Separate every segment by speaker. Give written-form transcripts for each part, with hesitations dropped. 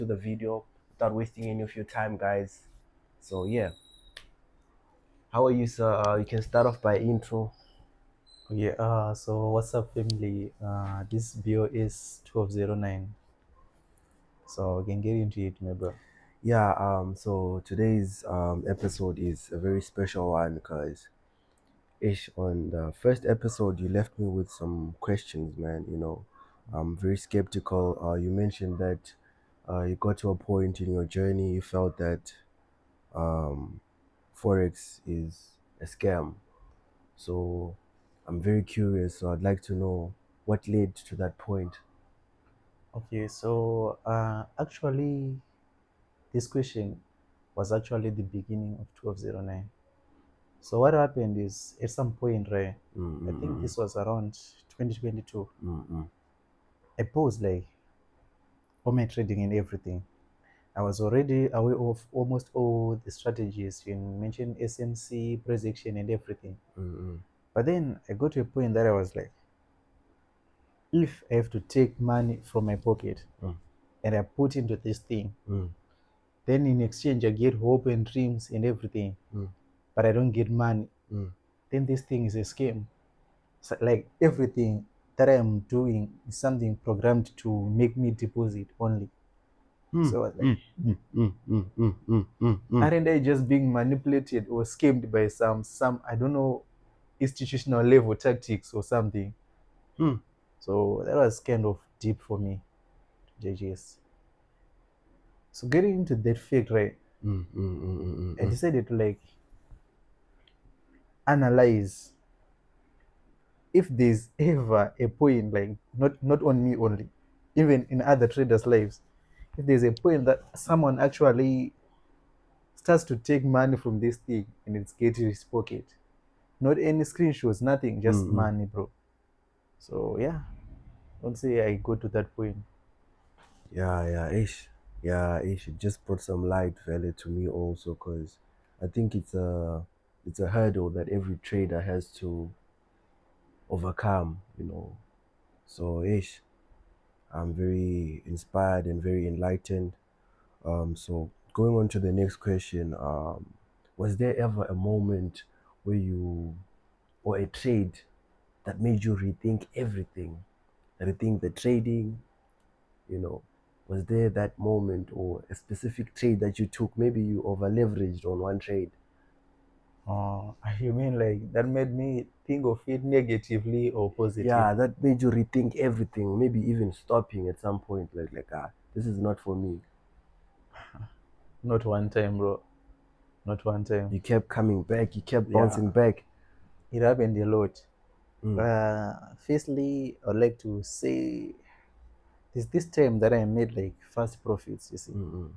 Speaker 1: to the video without wasting any of your time, guys. So yeah, how are you, sir? You can start off by intro.
Speaker 2: Yeah, so what's up, family? This bio is 1209. So we can get into it, my bro.
Speaker 1: Yeah. So today's episode is a very special one because ish on the first episode you left me with some questions, man. I'm very skeptical. You mentioned that you got to a point in your journey you felt that um forex is a scam. So I'm very curious. So I'd like to know what led to that point.
Speaker 2: Okay, so actually, this question was actually the beginning of 1209. So what happened is, at some point, right, I think
Speaker 1: Mm-mm-mm.
Speaker 2: this was around 2022,
Speaker 1: Mm-mm.
Speaker 2: I paused like all my trading and everything. I was already aware of almost all the strategies. You mentioned SMC, price action, and everything.
Speaker 1: Mm-mm.
Speaker 2: But then I got to a point that I was like, if I have to take money from my pocket
Speaker 1: Mm.
Speaker 2: and I put into this thing,
Speaker 1: Mm.
Speaker 2: then in exchange I get hope and dreams and everything,
Speaker 1: Mm.
Speaker 2: but I don't get money,
Speaker 1: Mm.
Speaker 2: then this thing is a scam. So like everything that I am doing is something programmed to make me deposit only.
Speaker 1: Mm.
Speaker 2: So I was like,
Speaker 1: Mm. Mm. Mm. Mm. Mm. Mm. Mm. Mm.
Speaker 2: aren't I just being manipulated or scammed by some I don't know institutional level tactics or something?
Speaker 1: Mm.
Speaker 2: So that was kind of deep for me, JJS. So getting into that fact, right?
Speaker 1: Mm. Mm. Mm. Mm.
Speaker 2: I
Speaker 1: Mm.
Speaker 2: decided to like analyze if there's ever a point, like not on me only, even in other traders' lives, if there's a point that someone actually starts to take money from this thing and it's getting his pocket, not any screenshots, nothing,
Speaker 1: Mm.
Speaker 2: just
Speaker 1: Mm.
Speaker 2: money, bro. So yeah, don't say I go to that point.
Speaker 1: Yeah, yeah, ish. Yeah, ish. It just brought some light value to me also, because I think it's a hurdle that every trader has to overcome. So ish, I'm very inspired and very enlightened. So going on to the next question, was there ever a moment where you or a trade that made you rethink everything? Rethink the trading, you know, was there that moment or a specific trade that you took? Maybe you over leveraged on one trade.
Speaker 2: You mean like that made me think of it negatively or
Speaker 1: Yeah,
Speaker 2: positively?
Speaker 1: that made you rethink everything, maybe even stopping at some point, this is not for me.
Speaker 2: Not one time, bro. Not one time.
Speaker 1: You kept coming back, you kept
Speaker 2: Yeah,
Speaker 1: bouncing back.
Speaker 2: it happened a lot.
Speaker 1: Mm.
Speaker 2: Firstly, I'd like to say this time that I made like fast profits, you see.
Speaker 1: Mm-mm.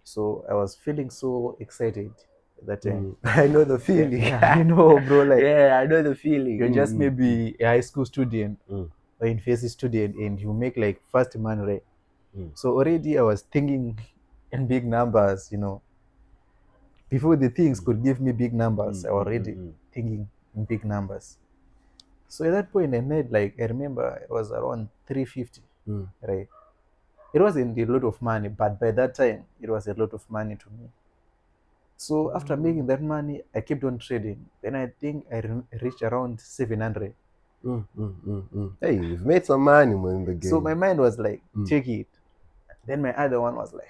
Speaker 2: So I was feeling so excited at that time.
Speaker 1: Mm. I know the
Speaker 2: Yeah,
Speaker 1: feeling.
Speaker 2: yeah, I know, bro. Like
Speaker 1: Yeah, I know the feeling.
Speaker 2: you're just
Speaker 1: Mm, mm,
Speaker 2: maybe a high school student
Speaker 1: mm,
Speaker 2: or university student, and you make like fast money, right?
Speaker 1: mm,
Speaker 2: So already I was thinking in big numbers, before the things
Speaker 1: mm,
Speaker 2: could give me big numbers.
Speaker 1: mm,
Speaker 2: I was
Speaker 1: mm,
Speaker 2: already
Speaker 1: mm,
Speaker 2: thinking in big numbers. So at that point, I made like I remember it was around 350,
Speaker 1: mm,
Speaker 2: right? It wasn't a lot of money, but by that time, it was a lot of money to me. So after
Speaker 1: mm,
Speaker 2: making that money, I kept on trading. Then I think I reached around 700.
Speaker 1: mm, mm, mm, mm. Hey, you've made some money, man, in the
Speaker 2: So my
Speaker 1: game.
Speaker 2: mind was like,
Speaker 1: Mm.
Speaker 2: take it. Then my other one was like,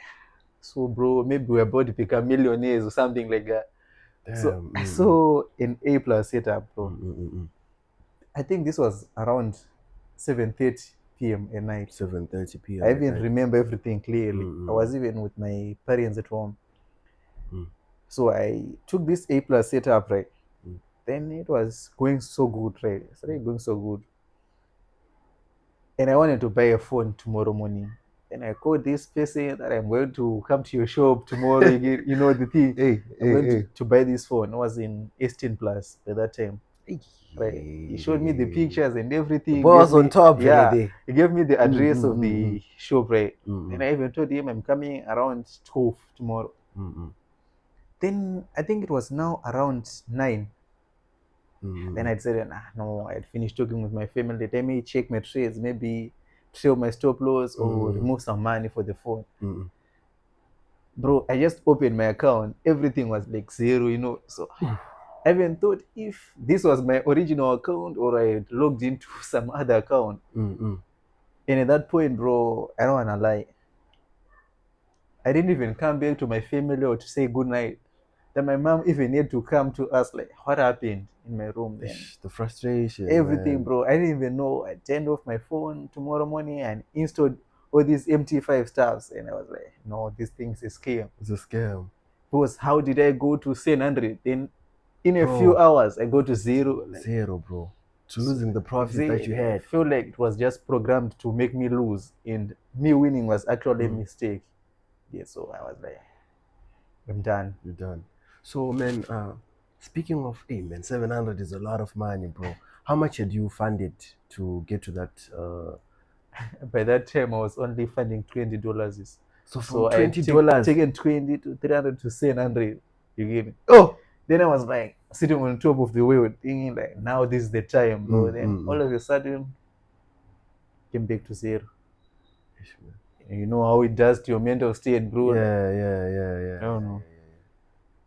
Speaker 2: so bro, maybe we're about to become millionaires or something like that. So
Speaker 1: Damn.
Speaker 2: I
Speaker 1: Mm, mm,
Speaker 2: saw an A plus setup,
Speaker 1: mm,
Speaker 2: bro.
Speaker 1: mm, mm, mm.
Speaker 2: I think this was around 7:30 p.m. at night.
Speaker 1: 7:30
Speaker 2: I
Speaker 1: p.m. at
Speaker 2: even
Speaker 1: night.
Speaker 2: remember everything clearly.
Speaker 1: Mm,
Speaker 2: I
Speaker 1: mm,
Speaker 2: was even with my parents at home.
Speaker 1: mm,
Speaker 2: So I took this A plus setup, right?
Speaker 1: mm,
Speaker 2: Then it was going so good, right? It
Speaker 1: mm,
Speaker 2: started going so good. And I wanted to buy a phone tomorrow morning. And I called this person that I'm going to come to your shop tomorrow. The thing.
Speaker 1: Hey,
Speaker 2: I'm
Speaker 1: hey,
Speaker 2: going
Speaker 1: hey.
Speaker 2: to buy this phone. I was in 18 plus by that time. Right. He showed me the
Speaker 1: Hey.
Speaker 2: pictures and
Speaker 1: The
Speaker 2: everything. Gave
Speaker 1: boss on
Speaker 2: me,
Speaker 1: top,
Speaker 2: yeah,
Speaker 1: Velede.
Speaker 2: he gave me the
Speaker 1: Mm,
Speaker 2: address
Speaker 1: mm,
Speaker 2: of
Speaker 1: mm, mm,
Speaker 2: the shop, right? And
Speaker 1: mm,
Speaker 2: I even told him I'm coming around 12 tomorrow.
Speaker 1: mm, mm,
Speaker 2: Then I think it was now around 9.
Speaker 1: mm,
Speaker 2: Then
Speaker 1: mm,
Speaker 2: I said, nah, no, I'd finished talking with my family. Let me check my trades, maybe trail my stop loss or
Speaker 1: mm,
Speaker 2: remove some money for the phone.
Speaker 1: mm,
Speaker 2: bro, I just opened my account. Everything was like zero, you know. So I even thought if this was my original account or I had logged into some other account.
Speaker 1: Mm-mm.
Speaker 2: And at that point, bro, I don't wanna lie. I didn't even come back to my family or to say good night. Then my mom even had to come to us like what happened in my room then.
Speaker 1: The frustration,
Speaker 2: Everything,
Speaker 1: man.
Speaker 2: bro. I didn't even know. I turned off my phone tomorrow morning and installed all these MT5 stuffs. And I was like, no, this thing's a scam.
Speaker 1: It's a scam.
Speaker 2: Because how did I go to 700? Then in a few
Speaker 1: Bro,
Speaker 2: hours, I go to zero. Like,
Speaker 1: zero, bro. To
Speaker 2: so,
Speaker 1: losing the profits that you
Speaker 2: exactly. I
Speaker 1: had.
Speaker 2: feel like it was just programmed to make me lose. And me winning was actually a
Speaker 1: Mm,
Speaker 2: mistake. Yeah, so I was like, I'm done.
Speaker 1: you're done. So, man, speaking of, hey, man, 700 is a lot of money, bro. How much had you funded to get to that?
Speaker 2: By that time, I was only funding $20.
Speaker 1: So, from
Speaker 2: So I had
Speaker 1: $20.
Speaker 2: taken 20 to 300 to 700. You get me? Oh, then I was like sitting on top of the wheel, thinking like, now this is the time, bro.
Speaker 1: Mm,
Speaker 2: Then
Speaker 1: mm,
Speaker 2: all
Speaker 1: mm.
Speaker 2: of a sudden, came back to zero.
Speaker 1: Ish, man.
Speaker 2: You know how it does to your mental state, bro. Like,
Speaker 1: Yeah, yeah, yeah,
Speaker 2: I
Speaker 1: yeah,
Speaker 2: don't
Speaker 1: yeah,
Speaker 2: know.
Speaker 1: yeah,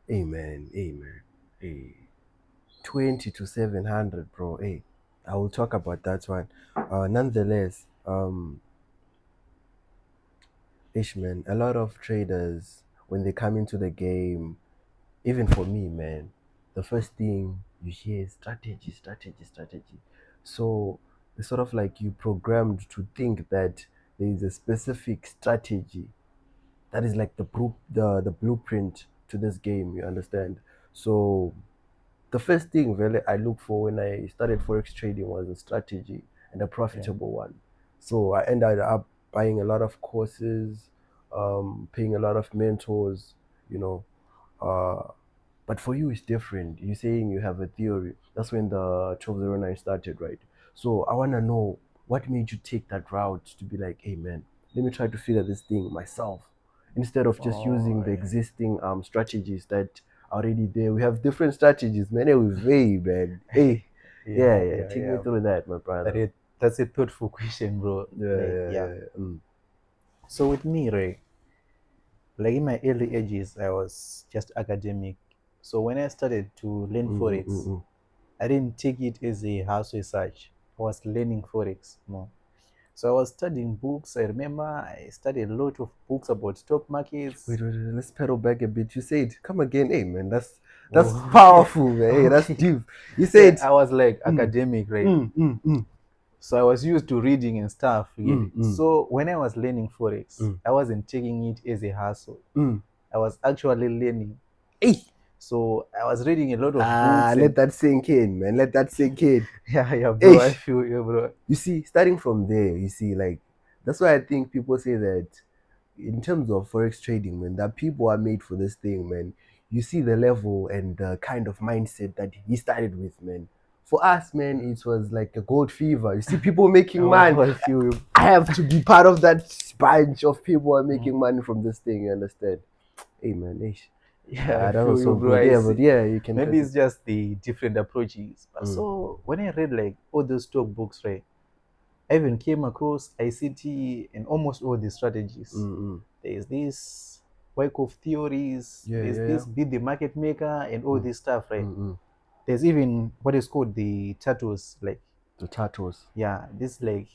Speaker 1: yeah. Amen, amen. Hey, 20 to 700, bro. Hey, I will talk about that one. Nonetheless, man, a lot of traders, when they come into the game, even for me, man, the first thing you hear is strategy, strategy, strategy. So it's sort of like you programmed to think that there is a specific strategy that is like the blueprint to this game. You understand? So the first thing really I look for when I started forex trading was a strategy and a
Speaker 2: Yeah.
Speaker 1: profitable one. So I ended up buying a lot of courses, paying a lot of mentors, you know. Uh, but for you, it's different. You're saying you have a theory. That's when the 1209 started, right? So I want to know what made you take that route to be like, hey, man, let me try to figure this thing myself instead of just
Speaker 2: Oh,
Speaker 1: using the existing strategies that are already there. We have different strategies, man. Hey, we vary, man. Hey, yeah,
Speaker 2: yeah,
Speaker 1: yeah.
Speaker 2: yeah,
Speaker 1: Take me
Speaker 2: yeah.
Speaker 1: through that, my brother.
Speaker 2: That's a thoughtful question, bro.
Speaker 1: Yeah,
Speaker 2: Like,
Speaker 1: yeah,
Speaker 2: yeah.
Speaker 1: yeah. Mm.
Speaker 2: So with me, right, like in my early ages, I was just academic. So when I started to learn
Speaker 1: Mm, mm, mm,
Speaker 2: forex,
Speaker 1: mm.
Speaker 2: I didn't take it as a house research. I was learning forex more. So I was studying books. I remember I studied a lot of books about stock markets.
Speaker 1: Wait. Let's pedal back a bit. You said, come again. Hey, man, that's
Speaker 2: Oh, okay,
Speaker 1: powerful, man. Hey, that's
Speaker 2: okay.
Speaker 1: deep. You
Speaker 2: So
Speaker 1: said,
Speaker 2: I was like
Speaker 1: mm,
Speaker 2: academic, right?
Speaker 1: mm, mm, mm,
Speaker 2: So I was used to reading and stuff. You get
Speaker 1: mm,
Speaker 2: it?
Speaker 1: mm,
Speaker 2: So when I was learning forex,
Speaker 1: mm,
Speaker 2: I wasn't taking it as a hustle.
Speaker 1: mm.
Speaker 2: I was actually learning.
Speaker 1: Hey,
Speaker 2: So I was reading a lot of books and
Speaker 1: let that sink in, man. Let that sink in.
Speaker 2: yeah, yeah, bro.
Speaker 1: Hey,
Speaker 2: I feel you, bro.
Speaker 1: you see, starting from there, you see, like, that's why I think people say that in terms of forex trading, man, that people are made for this thing, man. You see the level and the kind of mindset that he started with, man. For us, man, it was like a gold fever. You see people making money.
Speaker 2: Oh, I feel you.
Speaker 1: I have to be part of that bunch of people who are
Speaker 2: Mm.
Speaker 1: making money from this thing. You understand? Hey, man, ish.
Speaker 2: Yeah, I
Speaker 1: That was
Speaker 2: feel
Speaker 1: so
Speaker 2: you, bro.
Speaker 1: good.
Speaker 2: I
Speaker 1: Yeah, but
Speaker 2: see.
Speaker 1: yeah, you can
Speaker 2: Maybe
Speaker 1: continue.
Speaker 2: it's just the different approaches. But
Speaker 1: Mm,
Speaker 2: so when I read like all those stock books, right, I even came across ICT and almost all the strategies.
Speaker 1: mm, mm.
Speaker 2: There's this Wyckoff theories,
Speaker 1: Yeah,
Speaker 2: there's
Speaker 1: yeah, yeah.
Speaker 2: this be the market maker and all
Speaker 1: Mm,
Speaker 2: this stuff, right?
Speaker 1: mm, mm.
Speaker 2: There's even what is called the tattoos, like
Speaker 1: The tattoos.
Speaker 2: yeah, this like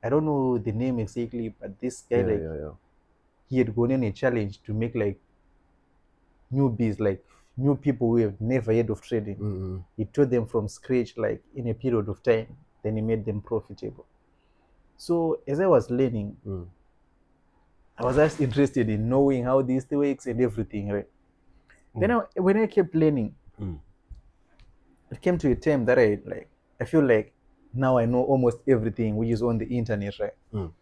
Speaker 2: I don't know the name exactly, but this guy
Speaker 1: Yeah,
Speaker 2: like
Speaker 1: yeah, yeah.
Speaker 2: he had gone in a challenge to make like newbies, like new people who have never heard of trading.
Speaker 1: Mm, mm,
Speaker 2: He taught them from scratch, like in a period of time. Then he made them profitable. So as I was learning,
Speaker 1: mm,
Speaker 2: I was just interested in knowing how this works and everything, right?
Speaker 1: mm,
Speaker 2: When I kept learning,
Speaker 1: mm,
Speaker 2: it came to a time that I feel like now I know almost everything which is on the internet, right?
Speaker 1: mm,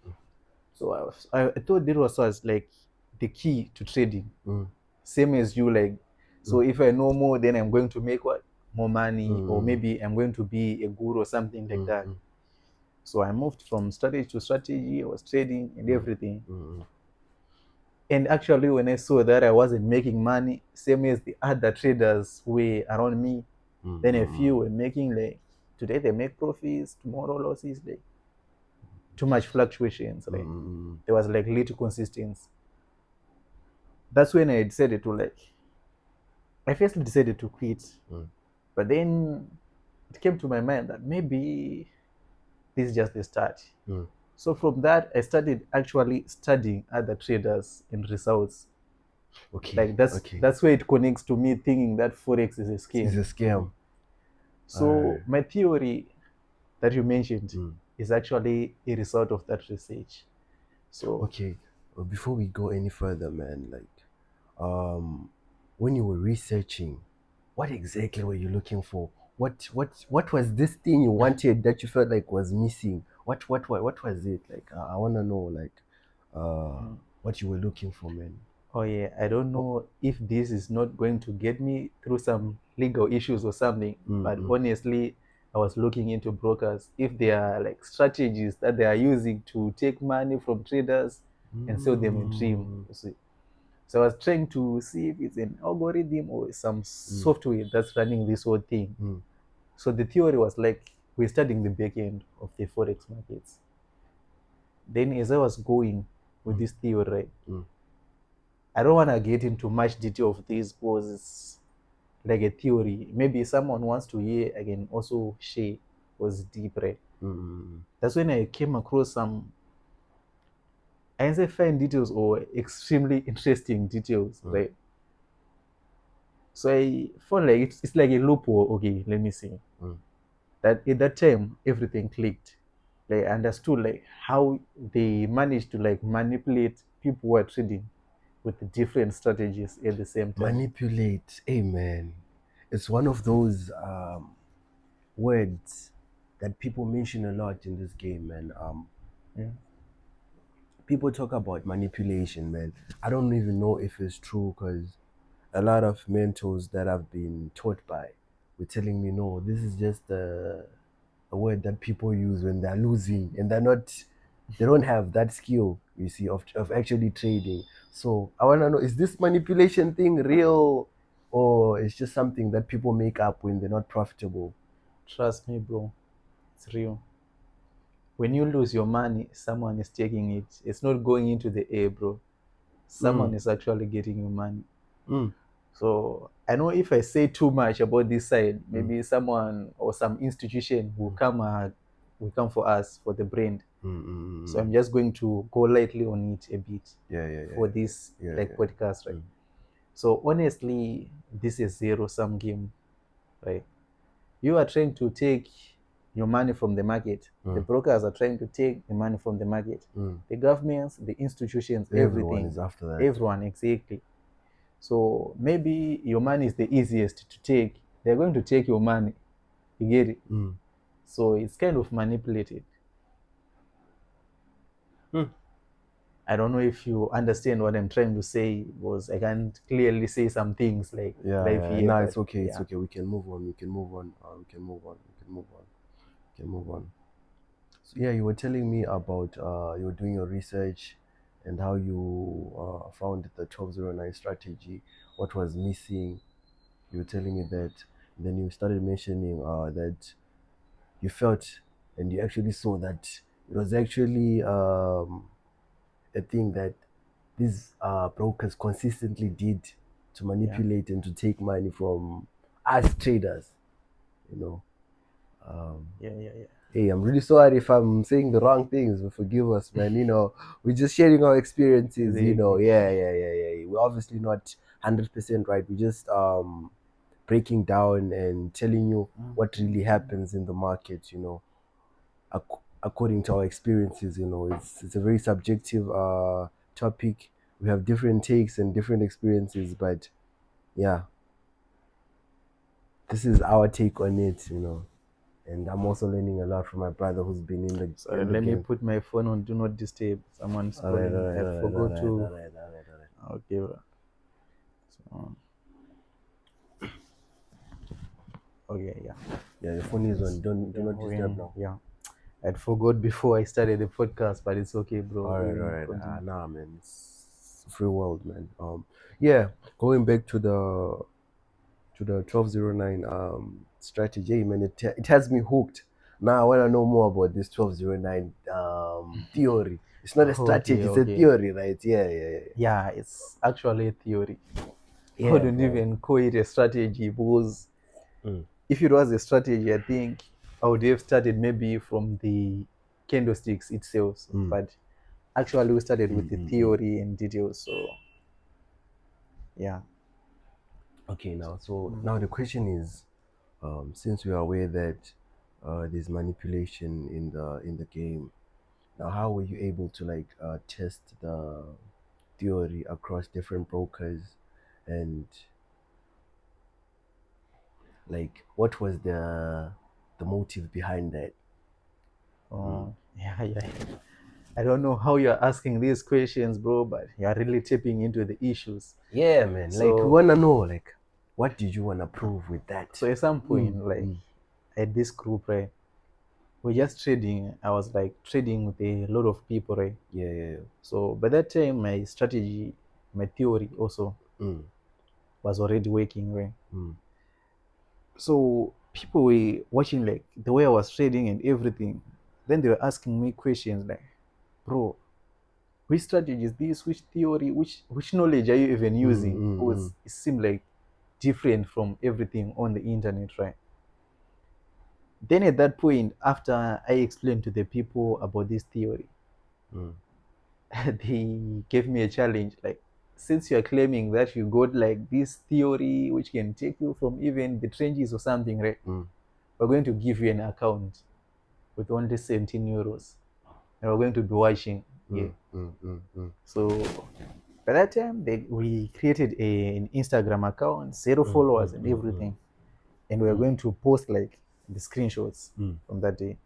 Speaker 2: So I thought this was like the key to trading.
Speaker 1: mm,
Speaker 2: Same as you, like, so
Speaker 1: mm,
Speaker 2: if I know more, then I'm going to make what? More
Speaker 1: mm,
Speaker 2: money, or
Speaker 1: mm,
Speaker 2: maybe I'm going to be a guru or something like
Speaker 1: mm,
Speaker 2: that.
Speaker 1: mm,
Speaker 2: So I moved from strategy to strategy. I was trading and
Speaker 1: mm,
Speaker 2: everything.
Speaker 1: mm,
Speaker 2: And actually, when I saw that I wasn't making money, same as the other traders who were around me,
Speaker 1: mm,
Speaker 2: then a few
Speaker 1: mm,
Speaker 2: were making like today they make profits, tomorrow losses, like too much fluctuations.
Speaker 1: mm,
Speaker 2: Like
Speaker 1: mm,
Speaker 2: there was like little consistency. that's when I decided to I firstly decided to quit,
Speaker 1: Mm.
Speaker 2: but then it came to my mind that maybe this is just the start.
Speaker 1: Mm.
Speaker 2: So from that, I started actually studying other traders and results.
Speaker 1: Okay,
Speaker 2: Like that's
Speaker 1: okay.
Speaker 2: that's where it connects to me thinking that forex is a
Speaker 1: It's
Speaker 2: scam.
Speaker 1: a scam.
Speaker 2: So
Speaker 1: Alright.
Speaker 2: my theory that you mentioned
Speaker 1: Mm.
Speaker 2: is actually a result of that research. So
Speaker 1: Okay. Before we go any further, man, like, um, when you were researching, what exactly were you looking for? What was this thing you wanted that you felt like was missing? What was it? Like, I wanna know, like,
Speaker 2: mm,
Speaker 1: what you were looking for, man.
Speaker 2: oh yeah, I don't
Speaker 1: Oh,
Speaker 2: know if this is not going to get me through some legal issues or something,
Speaker 1: mm,
Speaker 2: but
Speaker 1: mm,
Speaker 2: honestly, I was looking into brokers if there are like strategies that they are using to take money from traders and sell them a dream.
Speaker 1: mm,
Speaker 2: You see. So I was trying to see if it's an algorithm or some
Speaker 1: mm,
Speaker 2: software that's running this whole thing.
Speaker 1: mm,
Speaker 2: So the theory was like we're studying the back end of the forex markets. Then as I was going with
Speaker 1: mm,
Speaker 2: this theory, right,
Speaker 1: mm.
Speaker 2: I don't want to get into much detail of this because it's like a theory. Maybe someone wants to hear, I can also share was deep, right?
Speaker 1: Mm,
Speaker 2: That's when I came across some, I can say fine details or extremely interesting details,
Speaker 1: mm,
Speaker 2: right? So I felt like it's like a loophole. Okay, let me see.
Speaker 1: mm.
Speaker 2: That at that time everything clicked. Like I understood like how they managed to like manipulate people who are trading with the different strategies at the same time.
Speaker 1: Manipulate. Hey, man. It's one of those words that people mention a lot in this game, man.
Speaker 2: Yeah.
Speaker 1: People talk about manipulation, man. I don't even know if it's true because a lot of mentors that I've been taught by were telling me, no, this is just a word that people use when they're losing and they don't have that skill, you see, of actually trading. So I want to know, is this manipulation thing real or it's just something that people make up when they're not profitable?
Speaker 2: Trust me, bro. It's real. When you lose your money, someone is taking it. It's not going into the air, bro.
Speaker 1: Mm,
Speaker 2: Someone is actually getting your money.
Speaker 1: mm,
Speaker 2: So I know if I say too much about this side,
Speaker 1: mm,
Speaker 2: maybe someone or some institution
Speaker 1: mm,
Speaker 2: will come for us for the brand.
Speaker 1: mm,
Speaker 2: So I'm
Speaker 1: mm.
Speaker 2: just going to go lightly on it a bit
Speaker 1: Yeah, yeah, yeah,
Speaker 2: for this
Speaker 1: yeah, yeah,
Speaker 2: like podcast,
Speaker 1: yeah.
Speaker 2: right? So honestly, this is zero sum game, right? You are trying to take your money from the market. The
Speaker 1: Mm,
Speaker 2: brokers are trying to take the money from the market.
Speaker 1: mm.
Speaker 2: The governments, the institutions,
Speaker 1: Everyone
Speaker 2: everything,
Speaker 1: is after that.
Speaker 2: everyone, exactly. So maybe your money is the easiest to take. They're going to take your money. You get it?
Speaker 1: Mm.
Speaker 2: So it's kind of manipulated.
Speaker 1: Mm.
Speaker 2: I don't know if you understand what I'm trying to say, because I can't clearly say some things like
Speaker 1: Yeah,
Speaker 2: live
Speaker 1: yeah.
Speaker 2: here,
Speaker 1: No,
Speaker 2: but
Speaker 1: it's okay. It's
Speaker 2: yeah.
Speaker 1: okay. We can move on. We can move on. We can move on. We can move on. We can move on. So, yeah, you were telling me about you were doing your research and how you found the 1209 strategy. What was missing? You were telling me that. And then you started mentioning that you felt and you actually saw that it was actually a thing that these brokers consistently did to
Speaker 2: Yeah.
Speaker 1: manipulate and to take money from us traders, you know. Um,
Speaker 2: Yeah, yeah, yeah.
Speaker 1: hey, I'm really sorry if I'm saying the wrong things, but forgive us, man. You know, we're just sharing our experiences, you know.
Speaker 2: Exactly.
Speaker 1: Yeah, yeah, yeah, yeah. We're obviously not 100% right. We're just breaking down and telling you what really happens in the market, you know, according to our experiences, you know. It's a very subjective topic. We have different takes and different experiences, but yeah, this is our take on it, you know. And I'm also learning a lot from my brother who's been
Speaker 2: Sorry,
Speaker 1: in the
Speaker 2: let me
Speaker 1: game.
Speaker 2: put my phone on do not disturb. Someone's
Speaker 1: All right, all
Speaker 2: calling.
Speaker 1: right,
Speaker 2: I
Speaker 1: all right, all
Speaker 2: forgot
Speaker 1: right,
Speaker 2: to.
Speaker 1: all right, all right, all right.
Speaker 2: Okay. So, okay, yeah.
Speaker 1: Yeah, your phone is on. Don't do
Speaker 2: Yeah,
Speaker 1: not disturb now.
Speaker 2: yeah. I'd forgot before I started the podcast, but it's okay, bro.
Speaker 1: All
Speaker 2: We
Speaker 1: right, all
Speaker 2: can
Speaker 1: right.
Speaker 2: continue.
Speaker 1: Nah, man, it's free world, man. Yeah, going back to the 1209 strategy, man. It has me hooked. Now I want to know more about this 1209 theory. It's not a
Speaker 2: Okay,
Speaker 1: strategy, it's a
Speaker 2: okay.
Speaker 1: theory, right? Yeah, yeah, yeah.
Speaker 2: Yeah, it's actually a theory. I
Speaker 1: Yeah,
Speaker 2: wouldn't
Speaker 1: bro.
Speaker 2: even call it a strategy because
Speaker 1: Mm,
Speaker 2: if it was a strategy, I think I would have started maybe from the candlesticks itself.
Speaker 1: mm,
Speaker 2: But actually, we started
Speaker 1: mm,
Speaker 2: with the
Speaker 1: mm, mm.
Speaker 2: theory and details. So, yeah.
Speaker 1: Okay, so
Speaker 2: Mm.
Speaker 1: now the question is, since we are aware that there's manipulation in the game, now how were you able to like test the theory across different brokers, and like what was the motive behind that? Mm.
Speaker 2: Yeah, yeah. I don't know how you're asking these questions, bro, but you're really tapping into the issues.
Speaker 1: Yeah, man. Like, we
Speaker 2: So,
Speaker 1: wanna know, like, what did you wanna prove with that?
Speaker 2: so at some
Speaker 1: Mm,
Speaker 2: point, like
Speaker 1: mm.
Speaker 2: at this group, right, we're just trading. I was like trading with a lot of people, right?
Speaker 1: Yeah, yeah, yeah.
Speaker 2: So by that time, my strategy, my theory also
Speaker 1: Mm,
Speaker 2: was already working, right?
Speaker 1: mm,
Speaker 2: So people were watching like the way I was trading and everything. Then they were asking me questions like, bro, which strategy is this? Which theory? Which knowledge are you even
Speaker 1: mm,
Speaker 2: using?
Speaker 1: mm, mm,
Speaker 2: Because it seemed like different from everything on the internet, right? Then at that point, after I explained to the people about this theory,
Speaker 1: mm,
Speaker 2: they gave me a challenge like, since you're claiming that you got like this theory which can take you from even the trenches or something, right?
Speaker 1: mm,
Speaker 2: We're going to give you an account with only 17 euros and we're going to be watching. Yeah.
Speaker 1: mm, mm, mm, mm,
Speaker 2: So by that time we created an Instagram account, zero
Speaker 1: mm,
Speaker 2: followers
Speaker 1: mm,
Speaker 2: and
Speaker 1: mm, mm,
Speaker 2: everything, and we are
Speaker 1: mm,
Speaker 2: going to post like the screenshots
Speaker 1: mm,
Speaker 2: from that day.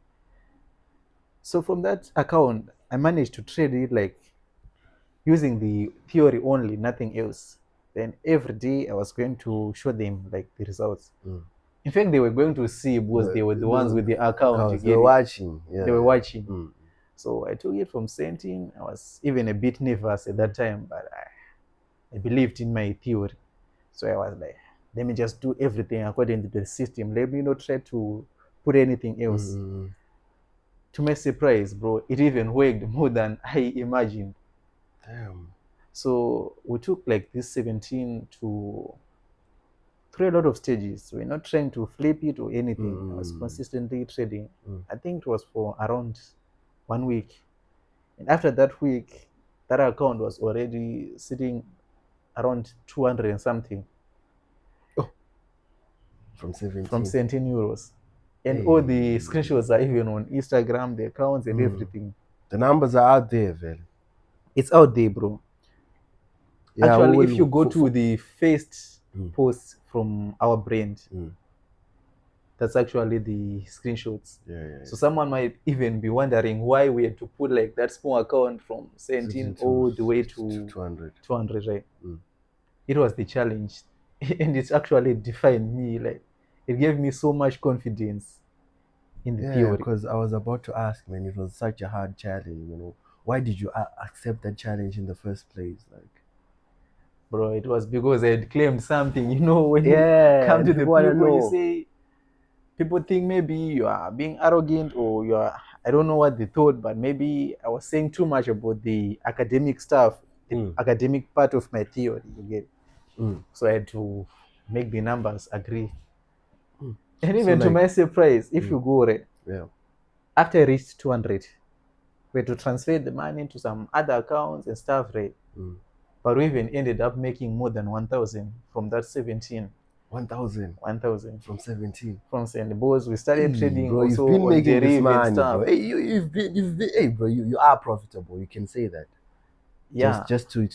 Speaker 2: So from that account I managed to trade it like using the theory only, nothing else. Then every day I was going to show them like the results.
Speaker 1: mm.
Speaker 2: In fact, they were going to see because they were the ones with the
Speaker 1: The
Speaker 2: account. You
Speaker 1: accounts, they were
Speaker 2: get it?
Speaker 1: watching.
Speaker 2: They
Speaker 1: Yeah,
Speaker 2: were
Speaker 1: yeah.
Speaker 2: watching.
Speaker 1: Mm,
Speaker 2: So I took it from 17. I was even a bit nervous at that
Speaker 1: mm,
Speaker 2: time, but I believed in my theory. So I was like, let me just do everything according to the system. Let me not try to put anything
Speaker 1: mm,
Speaker 2: else.
Speaker 1: mm, mm.
Speaker 2: To my surprise, bro, it even worked more than I imagined.
Speaker 1: Damn.
Speaker 2: So we took like this 17 to through a lot of stages. We're not trying to flip it or
Speaker 1: Mm,
Speaker 2: anything. I was
Speaker 1: mm,
Speaker 2: consistently trading.
Speaker 1: mm.
Speaker 2: I think it was for around 1 week. And after that week, that account was already sitting around 200 and something
Speaker 1: Oh, from
Speaker 2: from
Speaker 1: 17.
Speaker 2: 17 euros. And all the
Speaker 1: Hey.
Speaker 2: screenshots are even on Instagram, the accounts and
Speaker 1: Mm.
Speaker 2: everything.
Speaker 1: The numbers are out there, man.
Speaker 2: It's out there, bro.
Speaker 1: Yeah, we
Speaker 2: Actually, if you
Speaker 1: will.
Speaker 2: go to the first
Speaker 1: Mm,
Speaker 2: post from our brand,
Speaker 1: mm.
Speaker 2: that's actually the screenshots.
Speaker 1: Yeah, yeah,
Speaker 2: So
Speaker 1: yeah.
Speaker 2: someone might even be wondering why we had to put like that small account from 17
Speaker 1: 16
Speaker 2: all the way to
Speaker 1: 200.
Speaker 2: 200, right?
Speaker 1: Mm.
Speaker 2: It was the challenge. And it's actually defined me. Like, it gave me so much confidence in the
Speaker 1: Yeah,
Speaker 2: theory.
Speaker 1: because I was about to ask, man, it was such a hard challenge, you know. Why did you accept that challenge in the first place? Like,
Speaker 2: Bro, it was because I had claimed something. You know, when you
Speaker 1: yeah,
Speaker 2: come
Speaker 1: and
Speaker 2: to the
Speaker 1: people want to
Speaker 2: people, you
Speaker 1: know.
Speaker 2: say, people think maybe you are being arrogant or you are, I don't know what they thought, but maybe I was saying too much about the academic stuff, the
Speaker 1: Mm,
Speaker 2: academic part of my theory, you get.
Speaker 1: mm,
Speaker 2: So I had to make the numbers agree.
Speaker 1: mm.
Speaker 2: And
Speaker 1: So
Speaker 2: even to
Speaker 1: like,
Speaker 2: my surprise, if
Speaker 1: mm,
Speaker 2: you go right,
Speaker 1: yeah.
Speaker 2: after I reached 200, we had to transfer the money to some other accounts and stuff, right?
Speaker 1: Mm.
Speaker 2: But we even ended up making more than 1,000 from that 17.
Speaker 1: 1,000
Speaker 2: 1,000
Speaker 1: from 17.
Speaker 2: from St. Bos. We started
Speaker 1: Hey,
Speaker 2: trading
Speaker 1: bro,
Speaker 2: also
Speaker 1: you've been
Speaker 2: on
Speaker 1: making this
Speaker 2: deriv and
Speaker 1: money, bro.
Speaker 2: stuff.
Speaker 1: Hey, you've been, hey, bro, you are profitable. You can say that.
Speaker 2: Yeah,
Speaker 1: Just to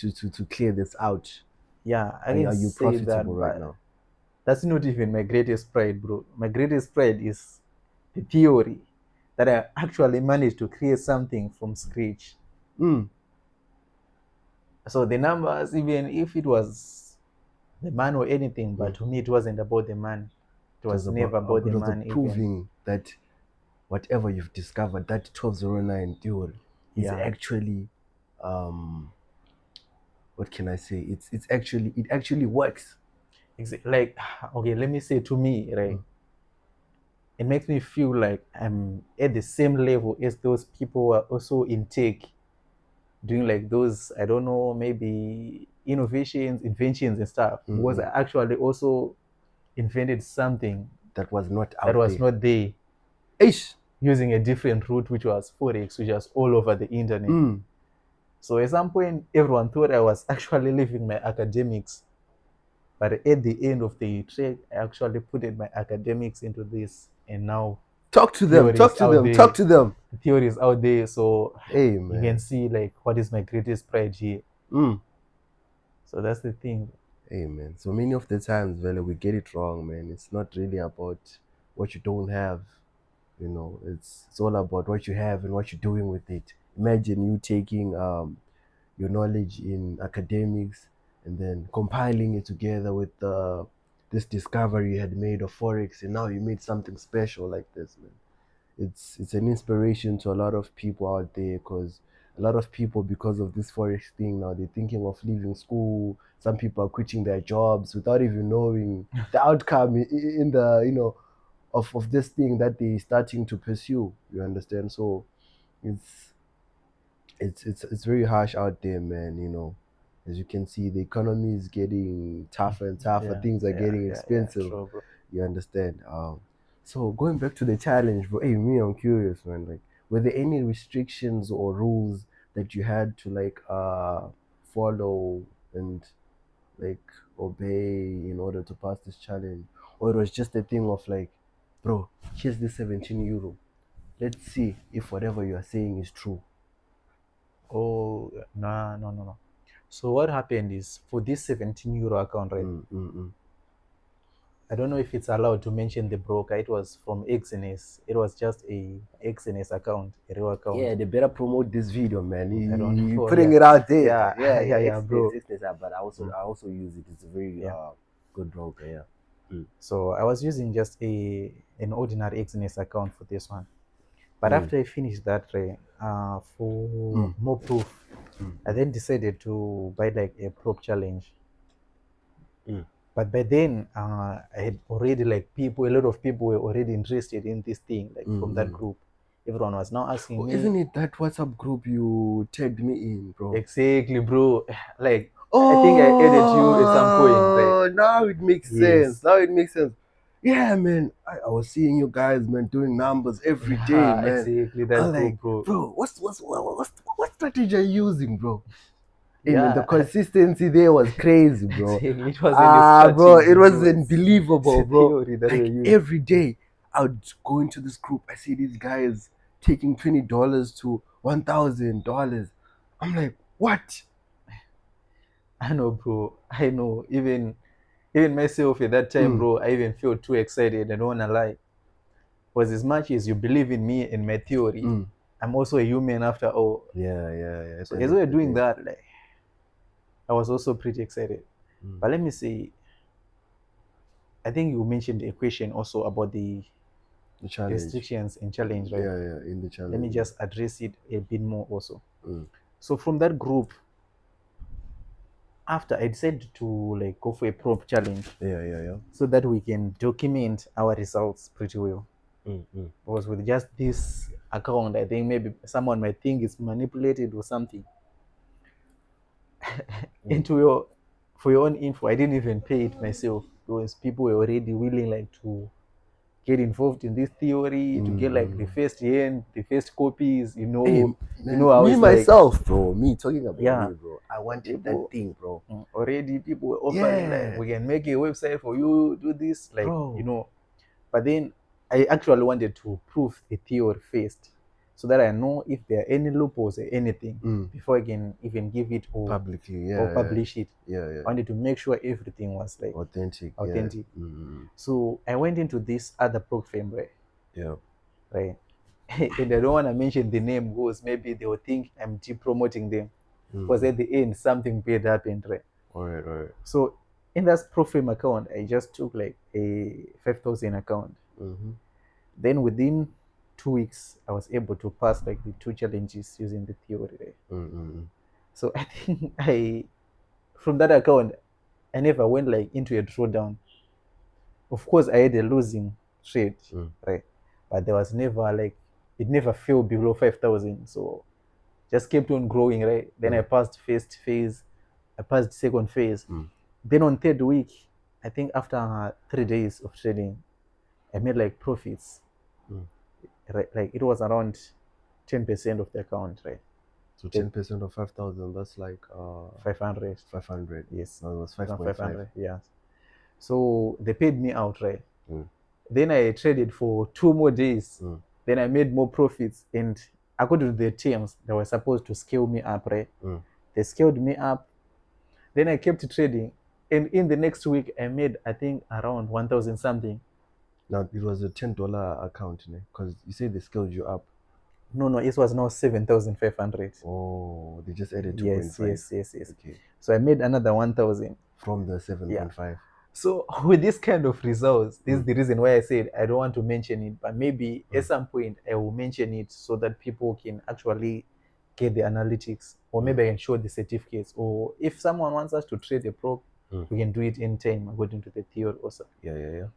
Speaker 1: clear this out.
Speaker 2: yeah, I
Speaker 1: Are
Speaker 2: can
Speaker 1: you
Speaker 2: say
Speaker 1: profitable
Speaker 2: that,
Speaker 1: right
Speaker 2: but
Speaker 1: now?
Speaker 2: that's not even my greatest pride, bro. My greatest pride is the theory that I actually managed to create something from scratch.
Speaker 1: Mm.
Speaker 2: So the numbers, even if it was the man or anything, but
Speaker 1: Mm.
Speaker 2: to me it wasn't about the man. It
Speaker 1: It was
Speaker 2: was never about the
Speaker 1: about the
Speaker 2: man even.
Speaker 1: proving that whatever you've discovered, that 1209 theory is
Speaker 2: Yeah,
Speaker 1: actually, um, what can I say? It actually works.
Speaker 2: like, okay, let me say to me, right?
Speaker 1: Mm.
Speaker 2: it makes me feel like I'm at the same level as those people who are also in tech, doing like those, I don't know, maybe inventions and stuff. Because
Speaker 1: Mm-mm.
Speaker 2: I actually also invented something
Speaker 1: That was not
Speaker 2: that
Speaker 1: out
Speaker 2: was
Speaker 1: there.
Speaker 2: not there,
Speaker 1: Ish.
Speaker 2: using a different route, which was Forex, which was all over the internet.
Speaker 1: Mm.
Speaker 2: So at some point, everyone thought I was actually leaving my academics. But at the end of the track, I actually put in my academics into this. And now
Speaker 1: Talk to them.
Speaker 2: theory
Speaker 1: Talk
Speaker 2: is
Speaker 1: to
Speaker 2: out
Speaker 1: them.
Speaker 2: there.
Speaker 1: Talk to them.
Speaker 2: The theory is out there. So
Speaker 1: Hey,
Speaker 2: you can
Speaker 1: man.
Speaker 2: see like what is my greatest pride here.
Speaker 1: Mm.
Speaker 2: So that's the thing.
Speaker 1: Hey, man. So many of the times, Vele, we get it wrong, man. It's not really about what you don't have. It's all about what you have and what you're doing with it. Imagine you taking your knowledge in academics and then compiling it together with this discovery you had made of forex, and now you made something special like this, man. It's an inspiration to a lot of people out there, because a lot of people, because of this forex thing, now they're thinking of leaving school. Some people are quitting their jobs without even knowing the outcome in the of this thing that they're starting to pursue. You understand? So it's it's very harsh out there, man. As you can see, the economy is getting tougher and tougher.
Speaker 2: Yeah,
Speaker 1: Things are
Speaker 2: yeah,
Speaker 1: getting
Speaker 2: yeah.
Speaker 1: expensive.
Speaker 2: True, bro.
Speaker 1: You understand? So going back to the challenge, bro. Hey, me, I'm curious, man. Like, were there any restrictions or rules that you had to like follow and like obey in order to pass this challenge, or it was just a thing of like, bro, here's this 17 euro. Let's see if whatever you are saying is true.
Speaker 2: Oh, no, no, no, no. So what happened is for this 17 euro account, right?
Speaker 1: Mm, mm, mm.
Speaker 2: I don't know if it's allowed to mention the broker. It was from XNS. It was just a XNS account, a real account.
Speaker 1: Yeah, they better promote this video, man.
Speaker 2: I don't
Speaker 1: You
Speaker 2: know.
Speaker 1: putting
Speaker 2: Yeah,
Speaker 1: it out there.
Speaker 2: yeah,
Speaker 1: Yeah,
Speaker 2: yeah,
Speaker 1: yeah.
Speaker 2: yeah, bro.
Speaker 1: But
Speaker 2: Mm,
Speaker 1: I also use it. It's a very
Speaker 2: yeah.
Speaker 1: good broker. Yeah. Mm,
Speaker 2: So I was using just an ordinary XNS account for this one. But
Speaker 1: mm,
Speaker 2: after I finished that, for
Speaker 1: mm,
Speaker 2: more proof,
Speaker 1: mm,
Speaker 2: I then decided to buy like a prop challenge.
Speaker 1: mm,
Speaker 2: But by then, I had already like people, a lot of people were already interested in this thing, like
Speaker 1: mm,
Speaker 2: from that
Speaker 1: mm.
Speaker 2: group. Everyone was now asking
Speaker 1: Oh,
Speaker 2: me,
Speaker 1: isn't it that WhatsApp group you tagged me in, bro?
Speaker 2: exactly, bro. Like, I think I added you at some point, right?
Speaker 1: Oh, now it makes sense.
Speaker 2: Yes.
Speaker 1: Now it makes sense. Yeah, man. I was seeing you guys, man, doing numbers every day,
Speaker 2: Yeah,
Speaker 1: man.
Speaker 2: exactly that
Speaker 1: I'm like,
Speaker 2: group, bro.
Speaker 1: bro, what strategy are you using, bro? Hey, man, the
Speaker 2: Yeah,
Speaker 1: consistency there was crazy, bro.
Speaker 2: exactly. It wasn't a
Speaker 1: Bro,
Speaker 2: strategy,
Speaker 1: it was
Speaker 2: bro. It's
Speaker 1: unbelievable,
Speaker 2: a
Speaker 1: bro.
Speaker 2: theory that we
Speaker 1: Like
Speaker 2: use.
Speaker 1: every day, I would go into this group. I see these guys taking $20 to $1,000. I'm like, what?
Speaker 2: I know, bro. I know. Even myself at that time,
Speaker 1: Mm,
Speaker 2: bro, I even feel too excited. I don't wanna lie. Because as much as you believe in me and my theory,
Speaker 1: mm.
Speaker 2: I'm also a human after all.
Speaker 1: Yeah, yeah, yeah. At
Speaker 2: So
Speaker 1: the end
Speaker 2: as
Speaker 1: of
Speaker 2: we were
Speaker 1: the
Speaker 2: doing
Speaker 1: day.
Speaker 2: that, like I was also pretty excited.
Speaker 1: Mm.
Speaker 2: But let me see. I think you mentioned a question also about the
Speaker 1: The challenge.
Speaker 2: restrictions and challenge, right?
Speaker 1: Yeah, yeah, in the
Speaker 2: Let me
Speaker 1: challenge.
Speaker 2: just address it a bit more also.
Speaker 1: Mm.
Speaker 2: So from that group, after I decided to like go for a prop challenge
Speaker 1: Yeah, yeah, yeah.
Speaker 2: so that we can document our results pretty well.
Speaker 1: Mm, mm,
Speaker 2: Because with just this account, I think maybe someone might think it's manipulated or something.
Speaker 1: mm,
Speaker 2: Into your For your own info, I didn't even pay it myself because people were already willing like to get involved in this theory to get like the
Speaker 1: mm.
Speaker 2: first hand, the first copies.
Speaker 1: Hey,
Speaker 2: You
Speaker 1: man,
Speaker 2: know how
Speaker 1: me
Speaker 2: it's like.
Speaker 1: myself, bro. Me talking about
Speaker 2: Yeah,
Speaker 1: me, bro. I wanted that
Speaker 2: people
Speaker 1: thing, bro.
Speaker 2: already people were offering like
Speaker 1: Yeah,
Speaker 2: we can make a website for you, do this, like
Speaker 1: bro.
Speaker 2: But then I actually wanted to prove the theory first, so that I know if there are any loopholes or anything
Speaker 1: Mm.
Speaker 2: before I can even give it
Speaker 1: Publicly,
Speaker 2: or
Speaker 1: yeah, yeah,
Speaker 2: publish it.
Speaker 1: yeah, yeah.
Speaker 2: I wanted to make sure everything was like
Speaker 1: Authentic, yeah.
Speaker 2: authentic.
Speaker 1: Mm.
Speaker 2: So I went into this other prop firm,
Speaker 1: Yeah.
Speaker 2: right? And I don't want to mention the name because maybe they will think I'm deep promoting them. Because
Speaker 1: Mm.
Speaker 2: at the end, something bad happened, right?
Speaker 1: All right, all right.
Speaker 2: So in that prop firm account, I just took like a 5,000 account.
Speaker 1: Mm-hmm.
Speaker 2: Then within 2 weeks, I was able to pass like the two challenges using the theory, right?
Speaker 1: Mm-mm.
Speaker 2: So I think from that account, I never went like into a drawdown. Of course, I had a losing trade,
Speaker 1: Mm.
Speaker 2: right? but there was never like it never fell below 5,000. So just kept on growing, right? Then I passed first phase, I passed second phase. Then on third week, I think after 3 days of trading, I made like profits. Right, like it was around 10% of the account, right?
Speaker 1: So 10% of 5,000, that's like
Speaker 2: 500.
Speaker 1: 500.
Speaker 2: Yes,
Speaker 1: No, it was
Speaker 2: around
Speaker 1: 5.5.
Speaker 2: 500. Yeah. So they paid me out, right?
Speaker 1: Mm.
Speaker 2: Then I traded for 2 more days. Then I made more profits, and according to the terms, they were supposed to scale me up, right? They scaled me up. Then I kept trading, and in the next week, I made I think around 1,000 something.
Speaker 1: Now it was a $10 account, because you say they scaled you up.
Speaker 2: No, no, it was now 7,500.
Speaker 1: Oh, they just added
Speaker 2: Yes,
Speaker 1: 2.5.
Speaker 2: yes, yes, yes.
Speaker 1: Okay.
Speaker 2: So I made another 1,000.
Speaker 1: From the
Speaker 2: Yeah.
Speaker 1: 7.5.
Speaker 2: So with this kind of results, this is the reason why I said I don't want to mention it, but maybe at some point I will mention it so that people can actually get the analytics, or maybe I can show the certificates, or if someone wants us to trade a prop, we can do it in time according to the theory also.
Speaker 1: Yeah.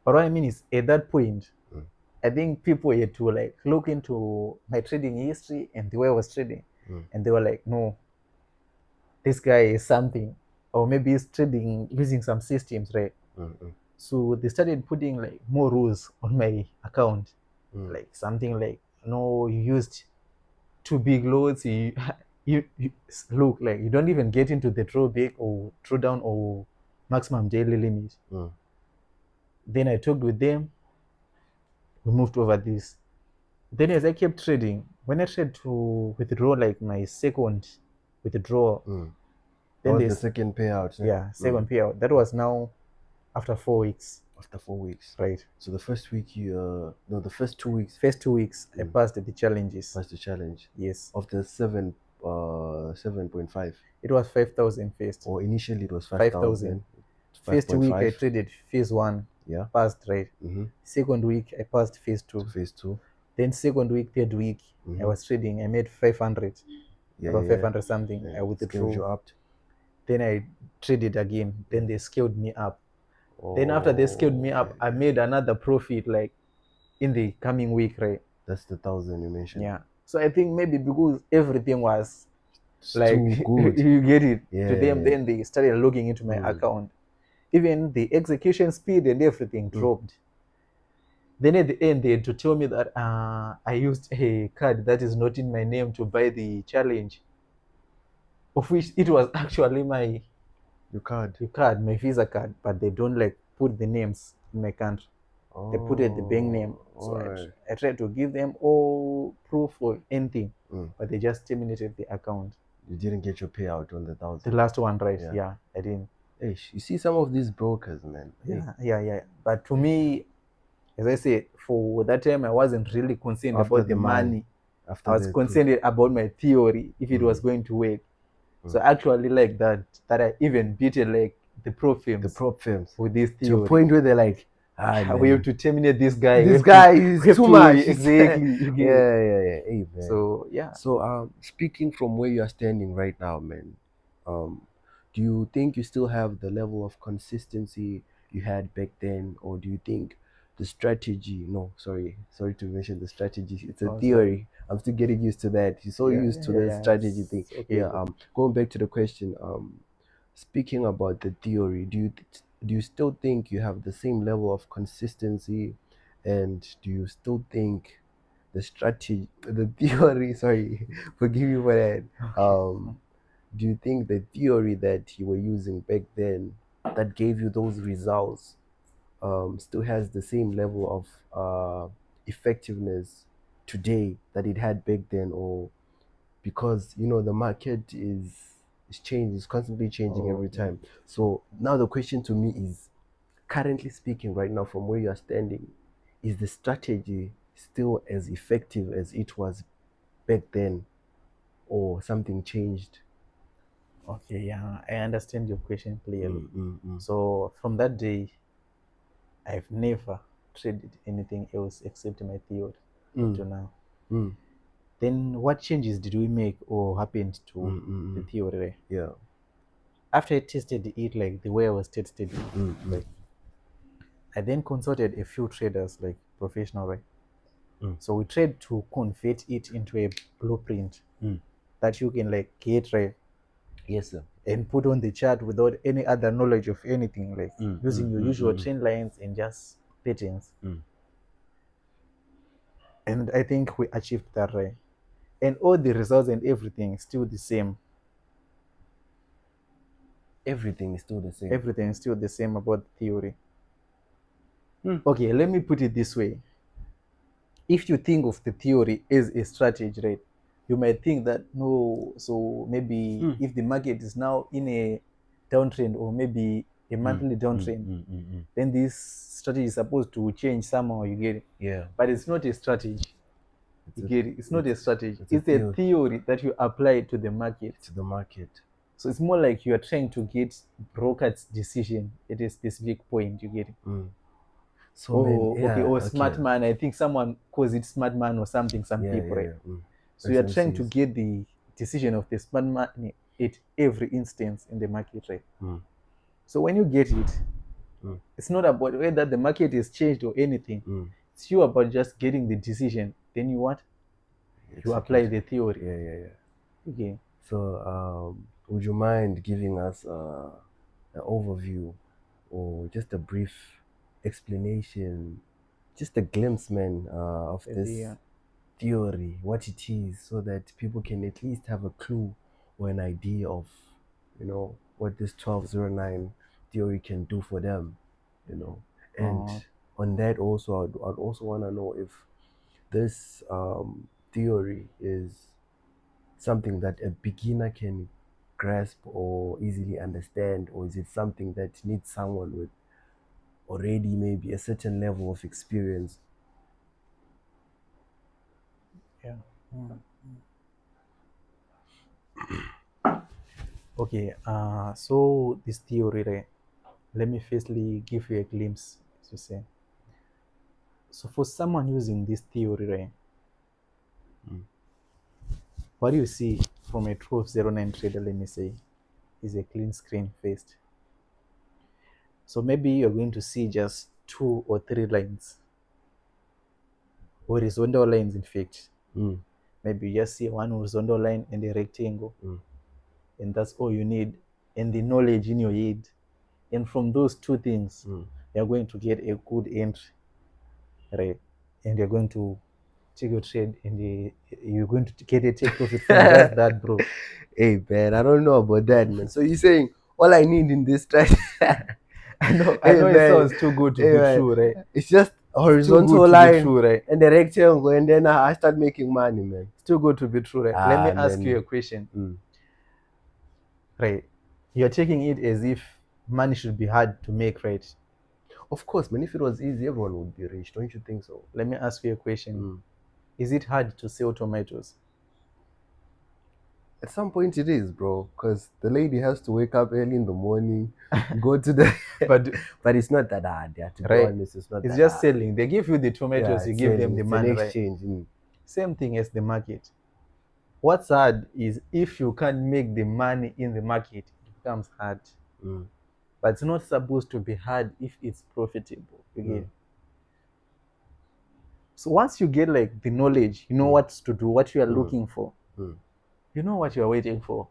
Speaker 2: But what I mean is, at that point, I think people had to like look into my trading history and the way I was trading, and they were like, no, this guy is something, or maybe he's trading using some systems, right? So they started putting like more rules on my account, like something like, no, you used too big loads. You look like you don't even get into the drawback or drawdown or maximum daily limit. Then I talked with them. We moved over this. Then as I kept trading, when I tried to withdraw like my second withdrawal,
Speaker 1: That
Speaker 2: then
Speaker 1: was the
Speaker 2: this
Speaker 1: second payout.
Speaker 2: yeah second payout. That was now after 4 weeks.
Speaker 1: After 4 weeks.
Speaker 2: Right.
Speaker 1: So the first week no, the first 2 weeks
Speaker 2: First 2 weeks, I passed the challenges.
Speaker 1: was the challenge.
Speaker 2: Yes.
Speaker 1: Of the 7.5.
Speaker 2: It was 5,000 first.
Speaker 1: Or initially it was
Speaker 2: 5,000.
Speaker 1: 5,000.
Speaker 2: First week I
Speaker 1: 5.5.
Speaker 2: traded phase one.
Speaker 1: Yeah.
Speaker 2: Passed, right? Second week I passed phase two.
Speaker 1: To phase 2.
Speaker 2: Then second week, third week, I was trading. I made 500.
Speaker 1: Yeah,
Speaker 2: Around
Speaker 1: yeah,
Speaker 2: 500 something.
Speaker 1: yeah.
Speaker 2: I
Speaker 1: Scaled
Speaker 2: withdrew.
Speaker 1: you up.
Speaker 2: Then I traded again. Then they scaled me up. Then
Speaker 1: Oh,
Speaker 2: after they scaled me up, I
Speaker 1: yeah.
Speaker 2: made another profit like in the coming week, right?
Speaker 1: That's the 1,000 you mentioned.
Speaker 2: Yeah. So I think maybe because everything was
Speaker 1: It's
Speaker 2: like
Speaker 1: too good.
Speaker 2: you get it to them,
Speaker 1: Yeah.
Speaker 2: then they started logging into my account. Even the execution speed and everything dropped. Then at the end, they had to tell me that I used a card that is not in my name to buy the challenge, of which it was actually my
Speaker 1: Your card.
Speaker 2: my Visa card, but they don't like put the names in my country. They put it the bank name. So
Speaker 1: alright.
Speaker 2: I tried to give them all proof of anything, but they just terminated the account.
Speaker 1: You didn't get your payout on the
Speaker 2: The
Speaker 1: 1,000.
Speaker 2: last one, right?
Speaker 1: Yeah.
Speaker 2: Yeah, I didn't.
Speaker 1: Hey, you see some of these brokers, man. Hey,
Speaker 2: Yeah. But to me, as I said, for that time, I wasn't really concerned
Speaker 1: after
Speaker 2: about
Speaker 1: the
Speaker 2: the money.
Speaker 1: after
Speaker 2: I was
Speaker 1: the
Speaker 2: concerned about my theory, if it was going to work. So actually, like that I even beat it like the pro
Speaker 1: the
Speaker 2: firms
Speaker 1: prop firms
Speaker 2: with this
Speaker 1: to a
Speaker 2: theory.
Speaker 1: point where they're like, ah,
Speaker 2: We have
Speaker 1: man,
Speaker 2: to terminate this guy.
Speaker 1: this guy is
Speaker 2: we have
Speaker 1: too
Speaker 2: to
Speaker 1: much.
Speaker 2: exactly. You get it?
Speaker 1: Yeah. Hey, man.
Speaker 2: So yeah.
Speaker 1: So speaking from where you are standing right now, man, do you think you still have the level of consistency you had back then, or do you think the strategy? No, sorry to mention the strategy. It's a
Speaker 2: Oh,
Speaker 1: theory.
Speaker 2: sorry.
Speaker 1: I'm still getting used to that. You're so used to the
Speaker 2: Yeah.
Speaker 1: strategy thing.
Speaker 2: It's okay.
Speaker 1: Yeah. Going back to the question. Speaking about the theory, do you still think you have the same level of consistency, and do you still think the strategy, the theory, sorry, forgive me for that. Do you think the theory that you were using back then that gave you those results still has the same level of effectiveness today that it had back then, or because the market is changing, is constantly changing
Speaker 2: Oh,
Speaker 1: every
Speaker 2: okay.
Speaker 1: time. So now the question to me is, currently speaking, right now from where you are standing, is the strategy still as effective as it was back then, or something changed?
Speaker 2: Okay, yeah, I understand your question clearly.
Speaker 1: Mm.
Speaker 2: So from that day, I've never traded anything else except my theory up
Speaker 1: Mm.
Speaker 2: to now.
Speaker 1: Mm.
Speaker 2: Then what changes did we make or happened to the
Speaker 1: Mm.
Speaker 2: theory?
Speaker 1: Yeah.
Speaker 2: After I tested it like the way I was tested it,
Speaker 1: Mm.
Speaker 2: like I then consulted a few traders like professional, right? So we tried to convert it into a blueprint that you can like get right
Speaker 1: Yes, sir.
Speaker 2: and put on the chart without any other knowledge of anything, like using your usual trend lines and just patterns. And I think we achieved that right. And all the results and everything is still the same.
Speaker 1: Everything is still the same.
Speaker 2: Everything is still the same about the theory. Okay, let me put it this way. If you think of the theory as a strategy, right, you might think that no, so maybe if the market is now in a downtrend or maybe a monthly downtrend, then this strategy is supposed to change somehow, you get it?
Speaker 1: Yeah.
Speaker 2: But it's not a strategy. You get it? It's not a strategy.
Speaker 1: It's
Speaker 2: a theory that you apply to the market.
Speaker 1: To the market.
Speaker 2: So it's more like you are trying to get broker's decision at a specific point, you get it?
Speaker 1: So man, yeah,
Speaker 2: okay, or
Speaker 1: okay.
Speaker 2: smart man. I think someone calls it smart man or something, some people, right? So you're trying to get the decision of the smart man at every instance in the market, right? So when you get it, it's not about whether the market is changed or anything. It's you about just getting the decision. Then you what? You apply the theory.
Speaker 1: Yeah.
Speaker 2: Okay.
Speaker 1: So would you mind giving us an overview or just a brief explanation, just a glimpse, man, of this theory, what it is, so that people can at least have a clue or an idea of, what this 1209 theory can do for them, And on that also, I'd also want to know if this theory is something that a beginner can grasp or easily understand, or is it something that needs someone with already maybe a certain level of experience?
Speaker 2: Yeah. Okay. So this theory, right? Let me firstly give you a glimpse, as you say. So for someone using this theory, right? What do you see from a 1209 trader, let me say, is a clean screen first. So maybe you're going to see just 2 or 3 lines, horizontal lines, in fact. Maybe you just see one horizontal line and a rectangle, and that's all you need, and the knowledge in your head. And from those 2 things, you're going to get a good entry, right? And you're going to take your trade, and you're going to get a take profit from just that, bro.
Speaker 1: Hey man, I don't know about that, man. So you're saying all I need in this strategy?
Speaker 2: I know it sounds too good to be true, right?
Speaker 1: It's just a horizontal line,
Speaker 2: true, right?
Speaker 1: and the rectangle, and then I start making money, man.
Speaker 2: It's too good to be true, right? Let me ask you a question. Right. You're taking it as if money should be hard to make, right?
Speaker 1: Of course, man. If it was easy, everyone would be rich. Don't you think so?
Speaker 2: Let me ask you a question. Is it hard to sell tomatoes?
Speaker 1: At some point it is, bro, because the lady has to wake up early in the morning, go to the but it's not that hard, yeah, to be honest. It's not
Speaker 2: It's
Speaker 1: that
Speaker 2: just
Speaker 1: hard.
Speaker 2: selling. They give you the tomatoes, you give them the money,
Speaker 1: an
Speaker 2: right?
Speaker 1: exchange.
Speaker 2: Same thing as the market. What's hard is if you can't make the money in the market, it becomes hard. But it's not supposed to be hard if it's profitable. Again. So once you get like the knowledge, you know what to do, what you are looking for. You know what you are waiting for.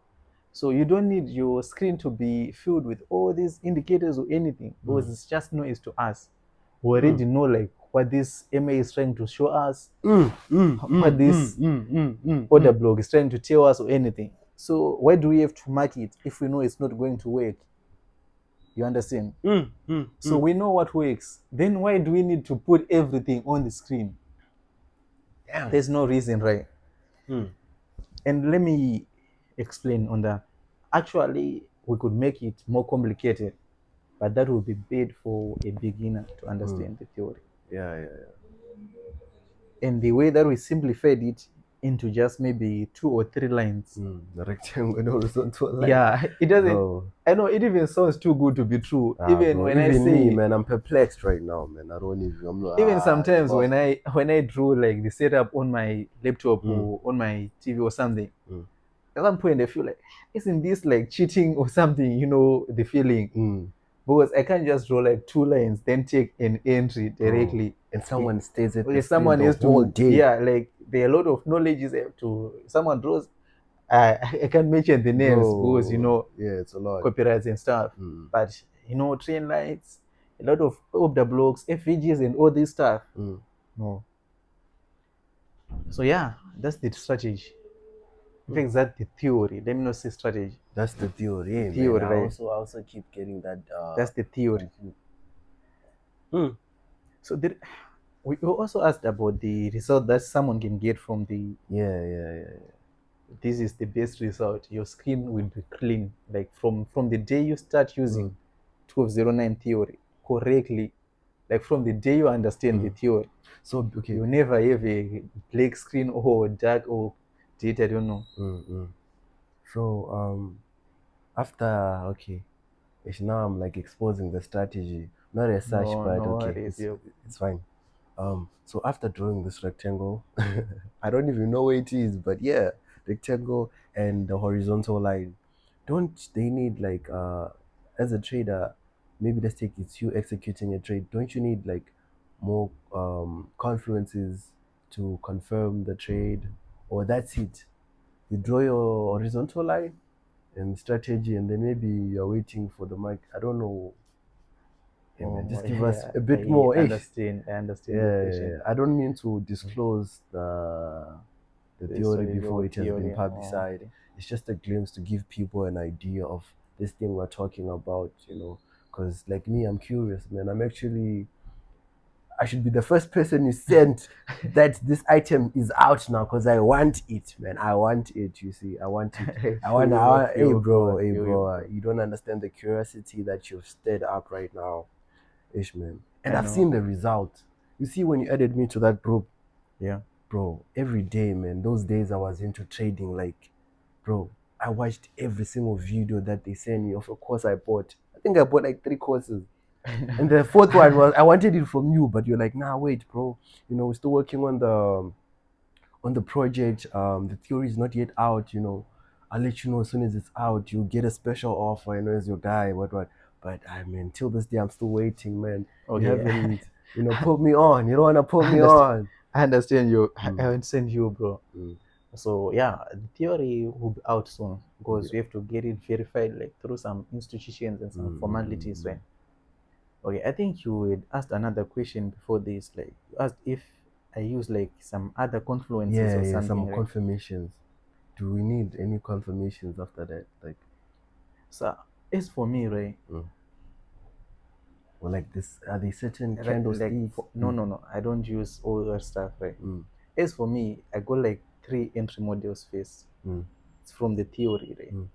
Speaker 2: So you don't need your screen to be filled with all these indicators or anything, because it's just noise to us. We already know like what this MA is trying to show us, what this order block is trying to tell us or anything. So why do we have to mark it if we know it's not going to work? You understand? So we know what works. Then why do we need to put everything on the screen?
Speaker 1: Damn.
Speaker 2: There's no reason, right? And let me explain on that. Actually, we could make it more complicated, but that would be bad for a beginner to understand the theory.
Speaker 1: Yeah.
Speaker 2: And the way that we simplified it into just maybe 2 or 3 lines.
Speaker 1: The rectangle and horizontal line.
Speaker 2: Yeah, it doesn't.
Speaker 1: Bro.
Speaker 2: I know it even sounds too good to be true. Even
Speaker 1: bro,
Speaker 2: when I
Speaker 1: even
Speaker 2: say,
Speaker 1: me, man, I'm perplexed right now, man. I don't even. I'm not,
Speaker 2: even sometimes when I drew like the setup on my laptop or on my TV or something, at some point I feel like, isn't this like cheating or something? You know the feeling. because I can't just draw like two lines, then take an entry
Speaker 1: bro.
Speaker 2: directly.
Speaker 1: And someone stays at the
Speaker 2: If
Speaker 1: screen
Speaker 2: someone
Speaker 1: the
Speaker 2: has
Speaker 1: whole
Speaker 2: to,
Speaker 1: day,
Speaker 2: yeah, like there are a lot of knowledges to someone draws. I can't mention the names because
Speaker 1: bro. Yeah, it's a lot.
Speaker 2: copyrights and stuff.
Speaker 1: Mm,
Speaker 2: But train lights, a lot of order blocks, FVGs, and all this stuff.
Speaker 1: mm.
Speaker 2: No. So yeah, that's the strategy. In
Speaker 1: Mm.
Speaker 2: fact, that's the theory. Let me not say strategy.
Speaker 1: That's the
Speaker 2: The
Speaker 1: theory, man.
Speaker 2: theory,
Speaker 1: I
Speaker 2: right?
Speaker 1: also I also keep getting that
Speaker 2: That's the theory.
Speaker 1: confused. Mm.
Speaker 2: So we also asked about the result that someone can get from the.
Speaker 1: Yeah, yeah, yeah.
Speaker 2: This is the best result. Your screen will be clean, like from the day you start
Speaker 1: Mm,
Speaker 2: using 1209 theory correctly, like from the day you understand the
Speaker 1: mm.
Speaker 2: theory,
Speaker 1: So okay.
Speaker 2: you never have a black screen or dark or date. I don't know.
Speaker 1: Mm, mm. So after okay, it's now I'm like exposing the strategy, not as such,
Speaker 2: No,
Speaker 1: but
Speaker 2: no
Speaker 1: okay,
Speaker 2: worries. You.
Speaker 1: it's fine. So after drawing this rectangle, I don't even know where it is, but yeah, rectangle and the horizontal line. Don't they need like as a trader, maybe let's take it's you executing a trade. Don't you need like more confluences to confirm the trade, or that's it? You draw your horizontal line and strategy, and then maybe you're waiting for the market. I don't know. Yeah, man,
Speaker 2: Oh,
Speaker 1: just give us
Speaker 2: yeah,
Speaker 1: a bit
Speaker 2: I
Speaker 1: more. Ish.
Speaker 2: understand. I
Speaker 1: Yeah,
Speaker 2: understand your
Speaker 1: yeah,
Speaker 2: question.
Speaker 1: yeah. I don't mean to disclose the
Speaker 2: The
Speaker 1: theory
Speaker 2: strategy
Speaker 1: before
Speaker 2: or
Speaker 1: it has been
Speaker 2: theory. Oh,
Speaker 1: publicized.
Speaker 2: okay.
Speaker 1: It's just a glimpse to give people an idea of this thing we're talking about, Because like me, I'm curious, man. I should be the first person you sent that this item is out now because I want it, man. I want it. You see, I want it.
Speaker 2: I feel you, bro. I feel
Speaker 1: Hey,
Speaker 2: you, bro.
Speaker 1: bro,
Speaker 2: I
Speaker 1: hey,
Speaker 2: feel you,
Speaker 1: bro.
Speaker 2: bro.
Speaker 1: You don't understand the curiosity that you've stirred up right now, ish, man. And
Speaker 2: I
Speaker 1: I've
Speaker 2: know.
Speaker 1: seen the result. You see, when you added me to that group,
Speaker 2: Yeah.
Speaker 1: bro, every day, man, those days I was into trading, like, bro, I watched every single video that they sent me of a course I bought. I think I bought like 3 courses. And the fourth one was I wanted it from you, but you're like, nah, wait, bro. We're still working on the project. The theory is not yet out, I'll let you know as soon as it's out. You'll get a special offer, as your guy, what. But I mean, till this day I'm still waiting, man. You
Speaker 2: Okay.
Speaker 1: haven't, put me on. You don't wanna put
Speaker 2: I
Speaker 1: me
Speaker 2: understand.
Speaker 1: on.
Speaker 2: I understand you. I
Speaker 1: Mm,
Speaker 2: understand you, bro.
Speaker 1: mm.
Speaker 2: So yeah, the theory will be out soon
Speaker 1: Yeah.
Speaker 2: because we have to get it verified like through some institutions and some
Speaker 1: Mm, mm, mm,
Speaker 2: formalities.
Speaker 1: mm.
Speaker 2: Right? Okay, I think you had asked another question before this. Like you asked if I use like some other confluences
Speaker 1: Yeah,
Speaker 2: or
Speaker 1: yeah,
Speaker 2: something,
Speaker 1: some
Speaker 2: right?
Speaker 1: confirmations. Do we need any confirmations after that? Like,
Speaker 2: So as for me, right?
Speaker 1: mm. Or like this, are they certain
Speaker 2: Like
Speaker 1: candlesticks?
Speaker 2: no, no, no. I don't use all that stuff, right?
Speaker 1: Mm,
Speaker 2: As for me, I got like three entry modules first.
Speaker 1: mm,
Speaker 2: It's from the theory, right?
Speaker 1: mm,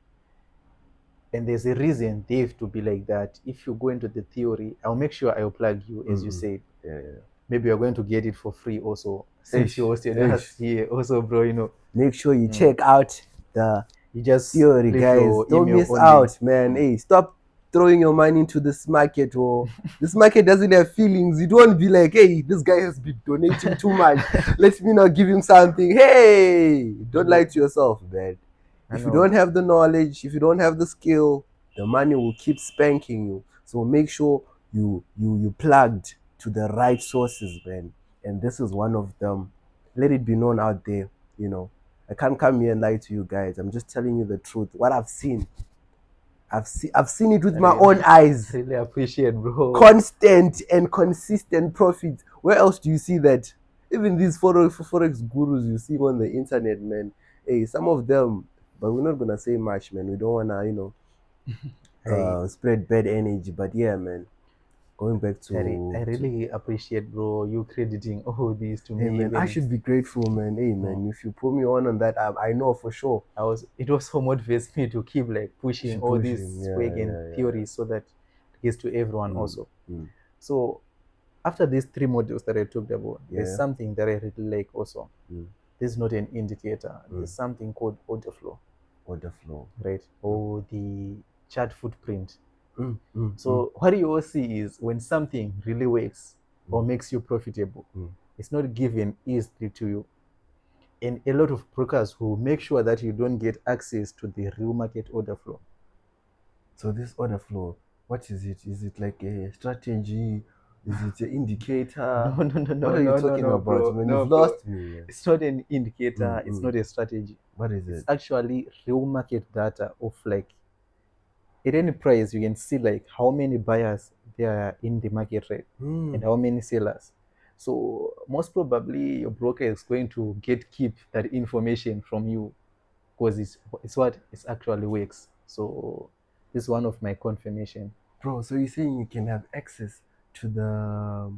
Speaker 2: And there's a reason they have to be like that. If you go into the theory, I'll make sure I'll plug you,
Speaker 1: mm,
Speaker 2: as you
Speaker 1: mm.
Speaker 2: said.
Speaker 1: Yeah, yeah.
Speaker 2: Maybe you're going to get it for free also, since you
Speaker 1: Ish,
Speaker 2: hosted
Speaker 1: ish.
Speaker 2: us here. Also, bro,
Speaker 1: Make sure you
Speaker 2: mm,
Speaker 1: check out the
Speaker 2: you just
Speaker 1: theory,
Speaker 2: leave
Speaker 1: guys.
Speaker 2: your
Speaker 1: Don't
Speaker 2: email
Speaker 1: miss
Speaker 2: only.
Speaker 1: out, man.
Speaker 2: Mm.
Speaker 1: Hey, stop throwing your money into this market. Or this market doesn't have feelings. You don't be like, hey, this guy has been donating too much. Let me not give him something. Hey, don't lie
Speaker 2: Bro,
Speaker 1: to yourself, man.
Speaker 2: I
Speaker 1: If you
Speaker 2: know.
Speaker 1: don't have the knowledge, if you don't have the skill, the money will keep spanking you. So make sure you plugged to the right sources, man. And this is one of them. Let it be known out there, you know. I can't come here and lie to you guys. I'm just telling you the truth. What I've seen. I've seen it with
Speaker 2: I
Speaker 1: my
Speaker 2: really,
Speaker 1: own eyes.
Speaker 2: really appreciate, bro.
Speaker 1: Constant and consistent profit. Where else do you see that? Even these forex gurus you see on the internet, man. Hey, some of them, but we're not gonna say much, man. We don't wanna,
Speaker 2: I
Speaker 1: spread bad energy. But yeah, man. Going back
Speaker 2: I
Speaker 1: to
Speaker 2: really appreciate, bro, you crediting all these to
Speaker 1: hey,
Speaker 2: me.
Speaker 1: man. I
Speaker 2: Even
Speaker 1: should be grateful, man. Hey,
Speaker 2: oh,
Speaker 1: man. If you put me on that, I know for sure.
Speaker 2: it also motivates me to keep like pushing
Speaker 1: Keep
Speaker 2: all these
Speaker 1: pushing. Yeah,
Speaker 2: swag and
Speaker 1: yeah, yeah, yeah.
Speaker 2: theories so that it gets to everyone
Speaker 1: Mm,
Speaker 2: also.
Speaker 1: mm,
Speaker 2: So after these three modules that I talked about, there's
Speaker 1: yeah.
Speaker 2: something that I really like also.
Speaker 1: Mm,
Speaker 2: This is not an indicator.
Speaker 1: mm.
Speaker 2: There's something called order flow,
Speaker 1: Order flow.
Speaker 2: right?
Speaker 1: Mm,
Speaker 2: Or the chart footprint.
Speaker 1: mm, mm, mm,
Speaker 2: So what you all see is when something really works or
Speaker 1: mm,
Speaker 2: makes you profitable,
Speaker 1: mm.
Speaker 2: it's not given easily to you. And a lot of brokers will make sure that you don't get access to the real market order flow.
Speaker 1: So this order flow. What is it? Is it like a strategy? Is it an
Speaker 2: No,
Speaker 1: indicator?
Speaker 2: no, no,
Speaker 1: What
Speaker 2: no,
Speaker 1: are you
Speaker 2: no, no,
Speaker 1: talking
Speaker 2: no,
Speaker 1: about,
Speaker 2: bro.
Speaker 1: man?
Speaker 2: No,
Speaker 1: You've
Speaker 2: bro.
Speaker 1: lost me, man.
Speaker 2: It's not an indicator. It's
Speaker 1: Mm.
Speaker 2: not a strategy.
Speaker 1: What is
Speaker 2: It's
Speaker 1: it?
Speaker 2: actually real market data of like at any price you can see like how many buyers there are in the market rate and
Speaker 1: Mm.
Speaker 2: how many sellers. So most probably your broker is going to get keep that information from you because it's what it actually works. So this is one of my confirmation.
Speaker 1: Bro, so you're saying you can have access to the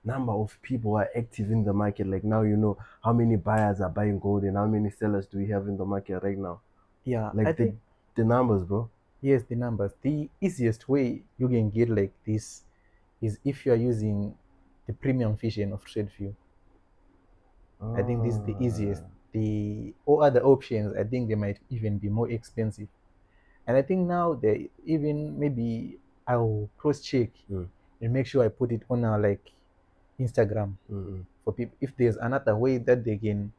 Speaker 1: number of people who are active in the market? Like now you know how many buyers are buying gold and how many sellers do we have in the market right now?
Speaker 2: Yeah, I
Speaker 1: Like
Speaker 2: think
Speaker 1: the numbers, bro.
Speaker 2: yes, the numbers. The easiest way you can get like this is if you are using the premium version of TradeView. I think this is the easiest.
Speaker 1: Ah.
Speaker 2: The all other options, I think they might even be more expensive. And I think now they even maybe I'll cross check
Speaker 1: Mm,
Speaker 2: and make sure I put it on our like Instagram
Speaker 1: mm, mm.
Speaker 2: for people if there's another way that they can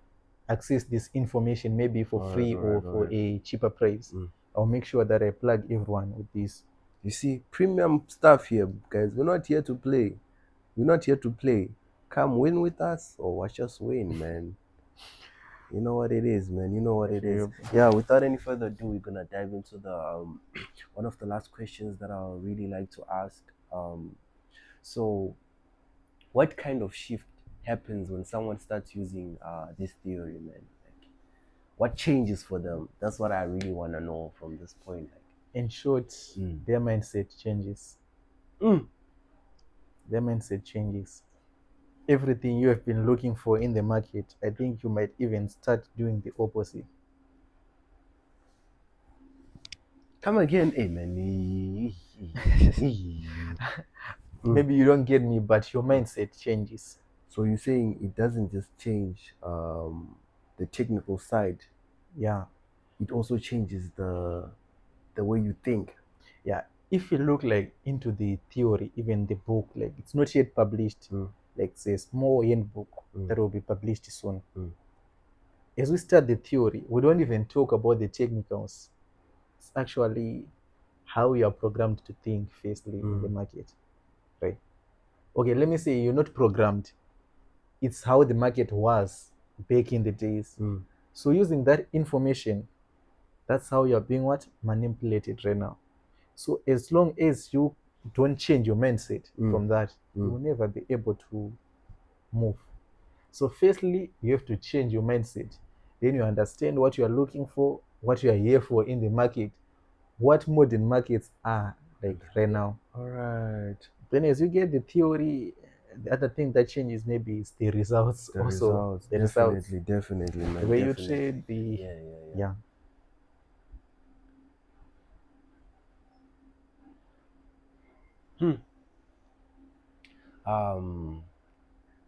Speaker 2: access this information maybe for
Speaker 1: All right,
Speaker 2: free
Speaker 1: all right,
Speaker 2: or
Speaker 1: all
Speaker 2: for
Speaker 1: right.
Speaker 2: a cheaper price.
Speaker 1: Mm.
Speaker 2: I'll make sure that I plug everyone with this.
Speaker 1: You see, premium stuff here, guys. We're not here to play. We're not here to play. Come win with us or watch us win, man. You know what it is, man. You know what
Speaker 2: I
Speaker 1: it
Speaker 2: feel
Speaker 1: is.
Speaker 2: you, bro.
Speaker 1: Yeah, without any further ado, we're gonna dive into the one of the last questions that I would really like to ask. So what kind of shift happens when someone starts using this theory, man? Like, what changes for them? That's what I really wanna know from this point.
Speaker 2: In short,
Speaker 1: Like,
Speaker 2: their mindset changes.
Speaker 1: mm.
Speaker 2: Their mindset changes. Everything you have been looking for in the market, I think you might even start doing the opposite.
Speaker 1: Come again, hey man. Mm.
Speaker 2: Maybe you don't get me, but your mindset changes.
Speaker 1: So you're saying it doesn't just change the technical side,
Speaker 2: Yeah,
Speaker 1: it also changes the way you think.
Speaker 2: yeah. If you look like into the theory, even the book, like it's not yet published,
Speaker 1: Mm,
Speaker 2: like it's a small handbook
Speaker 1: mm,
Speaker 2: that will be published soon.
Speaker 1: mm,
Speaker 2: As we start the theory, we don't even talk about the technicals. It's actually how you are programmed to think firstly in the
Speaker 1: mm,
Speaker 2: market, right? Okay, let me say you're not programmed. It's how the market was back in the days.
Speaker 1: mm,
Speaker 2: So using that information, that's how you're being what manipulated right now. So as long as you don't change your mindset
Speaker 1: mm,
Speaker 2: from that, you
Speaker 1: mm.
Speaker 2: will never be able to move. So firstly, you have to change your mindset. Then you understand what you are looking for, what you are here for in the market, what modern markets are like right now.
Speaker 1: All right.
Speaker 2: Then as you get the theory, the other thing that changes maybe is the results
Speaker 1: The
Speaker 2: also.
Speaker 1: results,
Speaker 2: The results.
Speaker 1: definitely, definitely,
Speaker 2: The
Speaker 1: man,
Speaker 2: way you
Speaker 1: definitely.
Speaker 2: trade, the
Speaker 1: Yeah, yeah, yeah.
Speaker 2: yeah.
Speaker 1: Hmm. Um,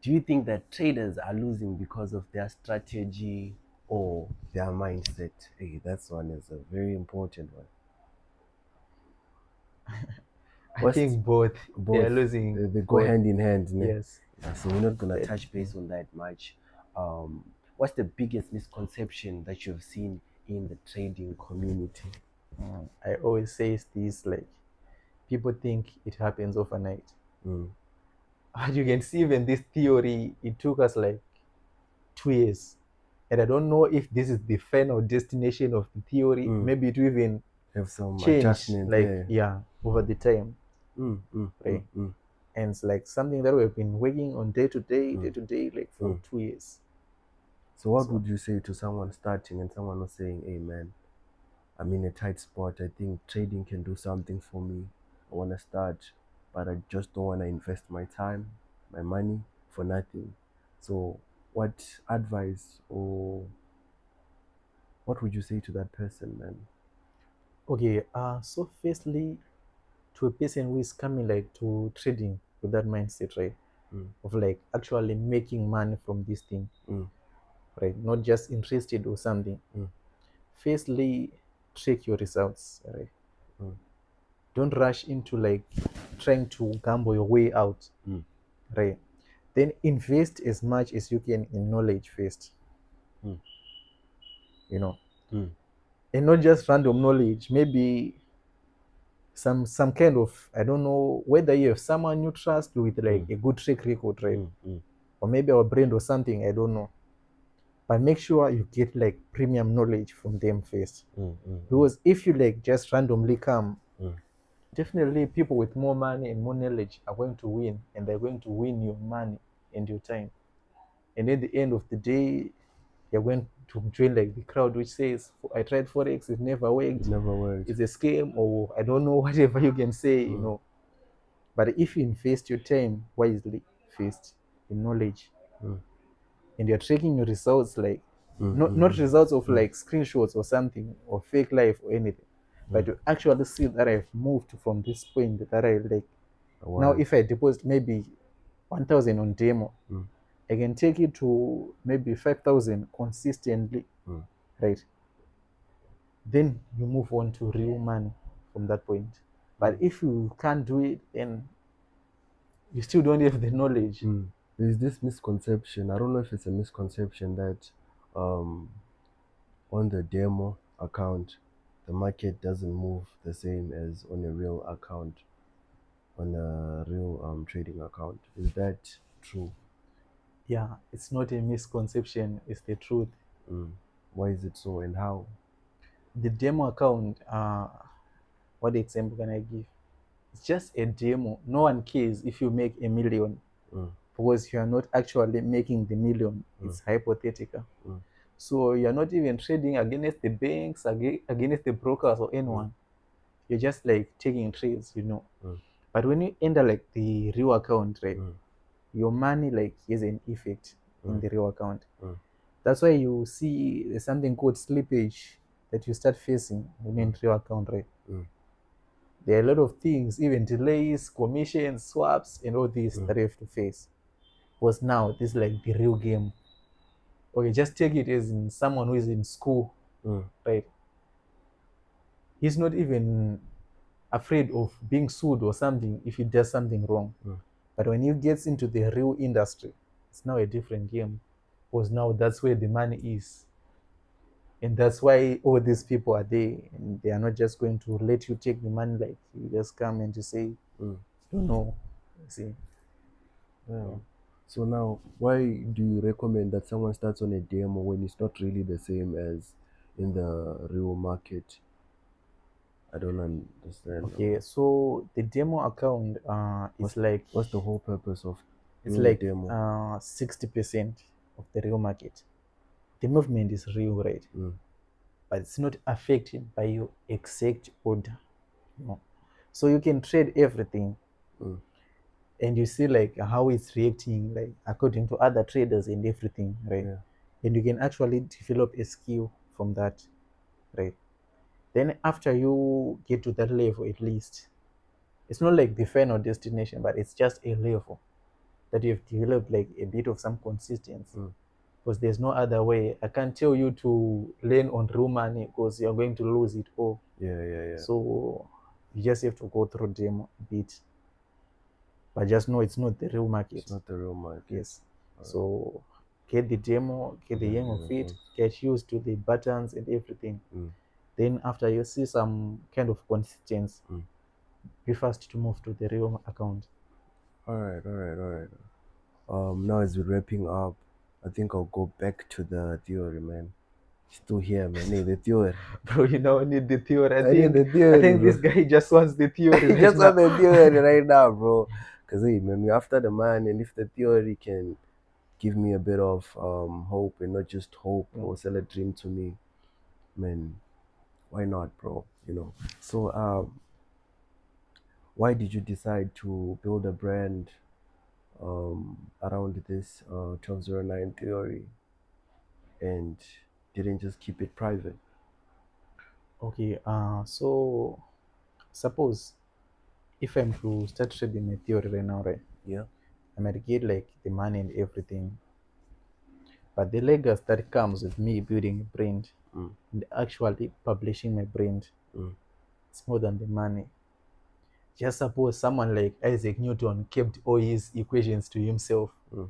Speaker 1: do you think that traders are losing because of their strategy or their mindset? Hey, that's one is a very important one.
Speaker 2: I
Speaker 1: What's
Speaker 2: think both they
Speaker 1: both?
Speaker 2: are losing
Speaker 1: They go
Speaker 2: both.
Speaker 1: hand in hand, ne?
Speaker 2: Yes.
Speaker 1: Yeah, so we're not gonna
Speaker 2: That,
Speaker 1: touch base on that much. What's the biggest misconception that you've seen in the trading community?
Speaker 2: I always say this like people think it happens overnight.
Speaker 1: Mm,
Speaker 2: But you can see even this theory, it took us like 2 years. And I don't know if this is the final destination of the theory.
Speaker 1: mm.
Speaker 2: Maybe it will even
Speaker 1: Have some
Speaker 2: change
Speaker 1: adjustment,
Speaker 2: like
Speaker 1: yeah.
Speaker 2: yeah over the time.
Speaker 1: Mm, mm, mm,
Speaker 2: Right.
Speaker 1: mm,
Speaker 2: And it's like something that we've been working on day
Speaker 1: mm,
Speaker 2: to day, like for
Speaker 1: mm.
Speaker 2: 2 years.
Speaker 1: So what
Speaker 2: So
Speaker 1: would you say to someone starting and someone who's saying, hey man, I'm in a tight spot. I think trading can do something for me. I want to start, but I just don't want to invest my time, my money for nothing. So, what advice or what would you say to that person, man?
Speaker 2: okay, so firstly, to a person who is coming like to trading with that mindset, right?
Speaker 1: Mm,
Speaker 2: Of like actually making money from this thing,
Speaker 1: mm,
Speaker 2: right? Not just interested or something.
Speaker 1: mm,
Speaker 2: Firstly, check your results, right?
Speaker 1: mm,
Speaker 2: Don't rush into like trying to gamble your way out,
Speaker 1: mm,
Speaker 2: right? Then invest as much as you can in knowledge first,
Speaker 1: mm,
Speaker 2: you know,
Speaker 1: mm,
Speaker 2: and not just random knowledge. Maybe some kind of, I don't know whether you have someone you trust with like
Speaker 1: mm,
Speaker 2: a good track record, right?
Speaker 1: mm, mm,
Speaker 2: Or maybe our brand or something, I don't know. But make sure you get like premium knowledge from them first.
Speaker 1: mm, mm, mm,
Speaker 2: Because if you like just randomly come,
Speaker 1: mm,
Speaker 2: definitely people with more money and more knowledge are going to win, and they're going to win your money and your time. And at the end of the day, you're going to join like the crowd which says, I tried Forex, it never
Speaker 1: it
Speaker 2: worked,
Speaker 1: never worked.
Speaker 2: it's a scam, or I don't know, whatever you can say, you
Speaker 1: Mm,
Speaker 2: know. But if you invest your time wisely first in knowledge,
Speaker 1: mm,
Speaker 2: and you're tracking your results, like
Speaker 1: mm,
Speaker 2: not
Speaker 1: mm,
Speaker 2: results of
Speaker 1: mm,
Speaker 2: like screenshots or something or fake life or anything, but
Speaker 1: mm.
Speaker 2: you actually see that I've moved from this point, that I like now
Speaker 1: Wow.
Speaker 2: if I deposit maybe 1,000 on demo,
Speaker 1: Mm,
Speaker 2: I can take it to maybe 5,000 consistently,
Speaker 1: mm,
Speaker 2: right? Then you move on to real money from that point. But
Speaker 1: mm,
Speaker 2: if you can't do it and you still don't have the knowledge,
Speaker 1: mm. There's this misconception. I don't know if it's a misconception that um, on the demo account, the market doesn't move the same as on a real account, on a real trading account. Is that true?
Speaker 2: yeah, it's not a misconception, it's the truth.
Speaker 1: Mm. Why is it so and how?
Speaker 2: The demo account, what example can I give? It's just a demo. No one cares if you make a million,
Speaker 1: Mm,
Speaker 2: because you are not actually making the million.
Speaker 1: mm,
Speaker 2: It's hypothetical.
Speaker 1: mm,
Speaker 2: So you're not even trading against the banks, against the brokers or
Speaker 1: mm,
Speaker 2: anyone. You're just like taking trades, you know.
Speaker 1: mm,
Speaker 2: But when you enter like the real account, right,
Speaker 1: mm,
Speaker 2: your money like has an effect in
Speaker 1: mm,
Speaker 2: the real account.
Speaker 1: mm,
Speaker 2: That's why you see there's something called slippage that you start facing when you're
Speaker 1: mm,
Speaker 2: in real account, right?
Speaker 1: mm,
Speaker 2: There are a lot of things, even delays, commissions, swaps, and all this
Speaker 1: mm,
Speaker 2: that you have to face. Because now this is like the real game. Okay, just take it as in someone who is in school,
Speaker 1: mm,
Speaker 2: right? He's not even afraid of being sued or something if he does something wrong.
Speaker 1: mm.
Speaker 2: But when he gets into the real industry, it's now a different game. Because now that's where the money is. And that's why all these people are there. And they are not just going to let you take the money like you just come and just say,
Speaker 1: Mm.
Speaker 2: don't know. See. Yeah.
Speaker 1: Yeah. So now, why do you recommend that someone starts on a demo when it's not really the same as in the real market? I don't understand.
Speaker 2: Okay, so the demo account
Speaker 1: What's what's the whole purpose of
Speaker 2: is
Speaker 1: doing a
Speaker 2: like
Speaker 1: demo?
Speaker 2: 60% of the real market. The movement is real, right?
Speaker 1: Mm,
Speaker 2: But it's not affected by your exact order. No. So you can trade everything,
Speaker 1: mm,
Speaker 2: and you see like how it's reacting, like according to other traders and everything, right?
Speaker 1: yeah.
Speaker 2: And you can actually develop a skill from that, right? Then after you get to that level, at least it's not like the final destination, but it's just a level that you've developed like a bit of some consistency.
Speaker 1: Mm,
Speaker 2: Because there's no other way. I can't tell you to learn on real money because you're going to lose it all.
Speaker 1: yeah, yeah, yeah.
Speaker 2: So you just have to go through them a bit, but just know it's not the real
Speaker 1: It's
Speaker 2: market.
Speaker 1: not the real market.
Speaker 2: Yes.
Speaker 1: All right.
Speaker 2: So get the demo, get the
Speaker 1: Yeah,
Speaker 2: hang of
Speaker 1: yeah,
Speaker 2: it,
Speaker 1: thanks.
Speaker 2: get used to the buttons and everything.
Speaker 1: Mm,
Speaker 2: Then after you see some kind of consistency,
Speaker 1: mm.
Speaker 2: be fast to move to the real account.
Speaker 1: All right, all right, all right. Now as we're wrapping up, I think I'll go back to the theory, man. Still here, man. Hey, the theory.
Speaker 2: Bro, you now need the theory.
Speaker 1: I need the
Speaker 2: I
Speaker 1: theory,
Speaker 2: think
Speaker 1: bro.
Speaker 2: this guy just wants the theory right
Speaker 1: Just
Speaker 2: now.
Speaker 1: on the theory right now, bro. Cause hey, man, we're after the man, and if the theory can give me a bit of hope and not just hope or sell a dream to me, man, why not, bro? So why did you decide to build a brand around this 1209 theory and didn't just keep it private?
Speaker 2: Okay, so suppose if I'm to start trading my theory right now, right?
Speaker 1: Yeah.
Speaker 2: I might get like the money and everything, but the legacy that comes with me building a brand
Speaker 1: Mm,
Speaker 2: and actually publishing my brand,
Speaker 1: mm,
Speaker 2: it's more than the money. Just suppose someone like Isaac Newton kept all his equations to himself.
Speaker 1: mm,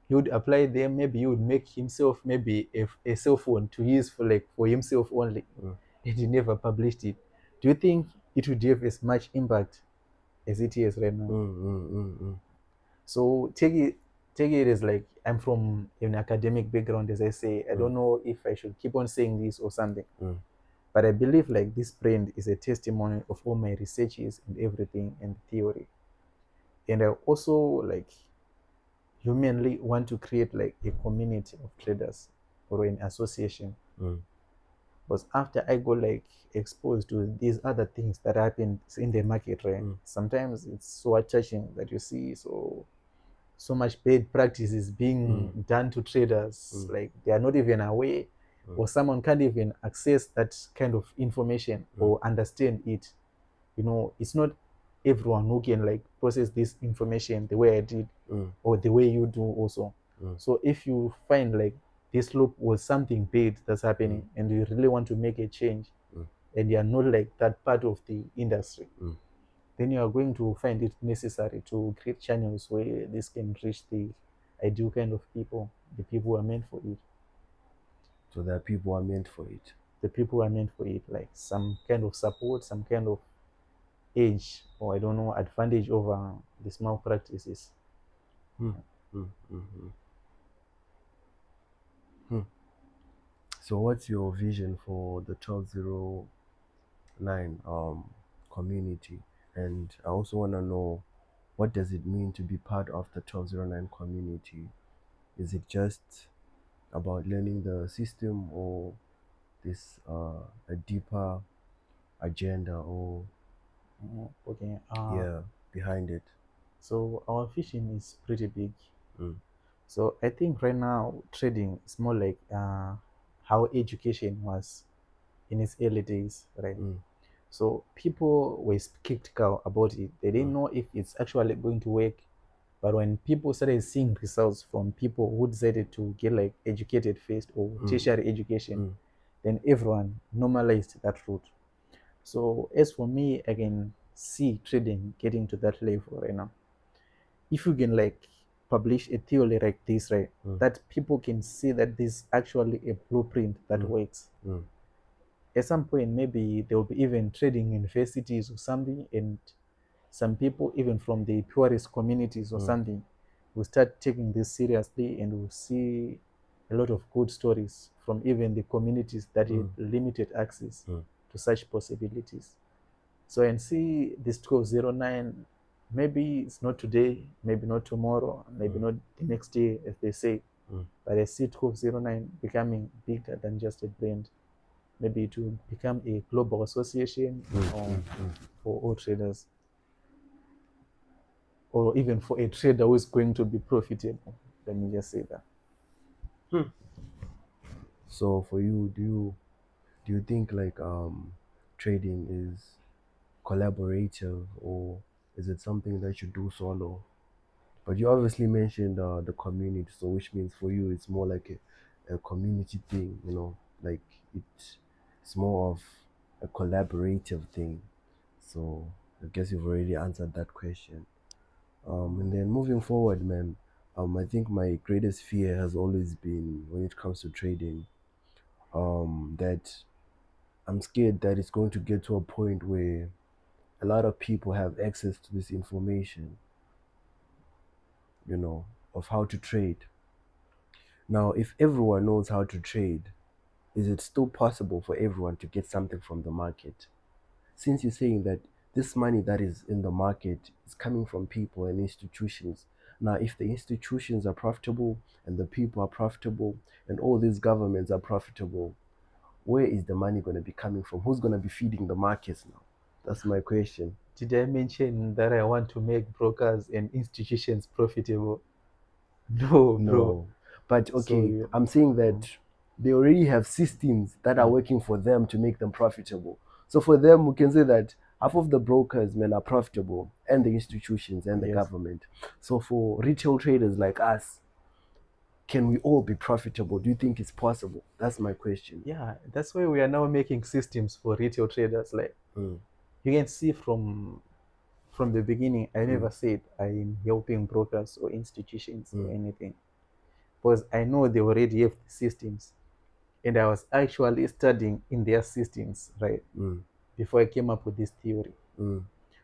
Speaker 2: He would apply them. Maybe he would make himself maybe a cell phone to use for like for himself only,
Speaker 1: mm.
Speaker 2: and he never published it. Do you think it would have as much impact as it is right now. So take it as like I'm from an academic background, as I say. I don't know if I should keep on saying this or something, but I believe like this brand is a testimony of all my researches and everything and theory. And I also like humanly want to create like a community of traders or an association. Because after I go like exposed to these other things that happen in the market, right? Sometimes it's so touching that you see so much bad practice is being done to traders. Like they are not even aware, or someone can't even access that kind of information or understand it. It's not everyone who can like process this information the way I did or the way you do also. So if you find like this loop was something bad that's happening and you really want to make a change and you are not like that part of the industry, then you are going to find it necessary to create channels where this can reach the ideal kind of people, the people who are meant for it.
Speaker 1: So that people are meant for it.
Speaker 2: The people who are meant for it, like some kind of support, some kind of edge, or I don't know, advantage over the small practices.
Speaker 1: Hmm. Hmm. Hmm. Hmm. Hmm. So what's your vision for the 1209 community? And I also want to know, what does it mean to be part of the 1209 community? Is it just about learning the system, or this a deeper agenda, or
Speaker 2: Okay.
Speaker 1: yeah, behind it?
Speaker 2: So our vision is pretty big.
Speaker 1: Mm.
Speaker 2: So I think right now trading is more like how education was in its early days, right?
Speaker 1: Mm.
Speaker 2: So people were skeptical about it. They didn't
Speaker 1: Mm.
Speaker 2: know if it's actually going to work. But when people started seeing results from people who decided to get like educated first or tertiary education,
Speaker 1: Mm.
Speaker 2: then everyone normalized that route. So as for me, I can see trading getting to that level right now. If you can like publish a theory like this, right, that people can see that this is actually a blueprint that works.
Speaker 1: Mm.
Speaker 2: At some point, maybe there will be even trading universities or something, and some people, even from the poorest communities or something, will start taking this seriously and will see a lot of good stories from even the communities that had limited access to such possibilities. So and see this 1209, maybe it's not today, maybe not tomorrow, maybe not the next day, as they say, but I see 1209 becoming bigger than just a brand. Maybe to become a global association for all traders, or even for a trader who is going to be profitable. Let me just say that.
Speaker 1: So for you, do you think like trading is collaborative, or is it something that you do solo? But you obviously mentioned the community, so which means for you it's more like a community thing, like it's more of a collaborative thing. So I guess you've already answered that question. And then moving forward, man, I think my greatest fear has always been when it comes to trading, that I'm scared that it's going to get to a point where a lot of people have access to this information, you know, of how to trade. Now, if everyone knows how to trade, is it still possible for everyone to get something from the market? Since you're saying that this money that is in the market is coming from people and institutions. Now, if the institutions are profitable and the people are profitable and all these governments are profitable, where is the money going to be coming from? Who's going to be feeding the markets now? That's my question.
Speaker 2: Did I mention that I want to make brokers and institutions profitable? No, bro.
Speaker 1: No. But
Speaker 2: So
Speaker 1: okay,
Speaker 2: you,
Speaker 1: I'm saying
Speaker 2: mm,
Speaker 1: that they already have systems that are
Speaker 2: mm,
Speaker 1: working for them to make them profitable. So for them, we can say that half of the brokers, man, are profitable, and the institutions and the
Speaker 2: yes,
Speaker 1: government. So for retail traders like us, can we all be profitable? Do you think it's possible? That's my question.
Speaker 2: yeah. That's why we are now making systems for retail traders. Like
Speaker 1: Mm.
Speaker 2: you can see from the beginning, I never said I'm helping brokers or institutions or anything, because I know they already have the systems, and I was actually studying in their systems, right? before I came up with this theory.
Speaker 1: Mm.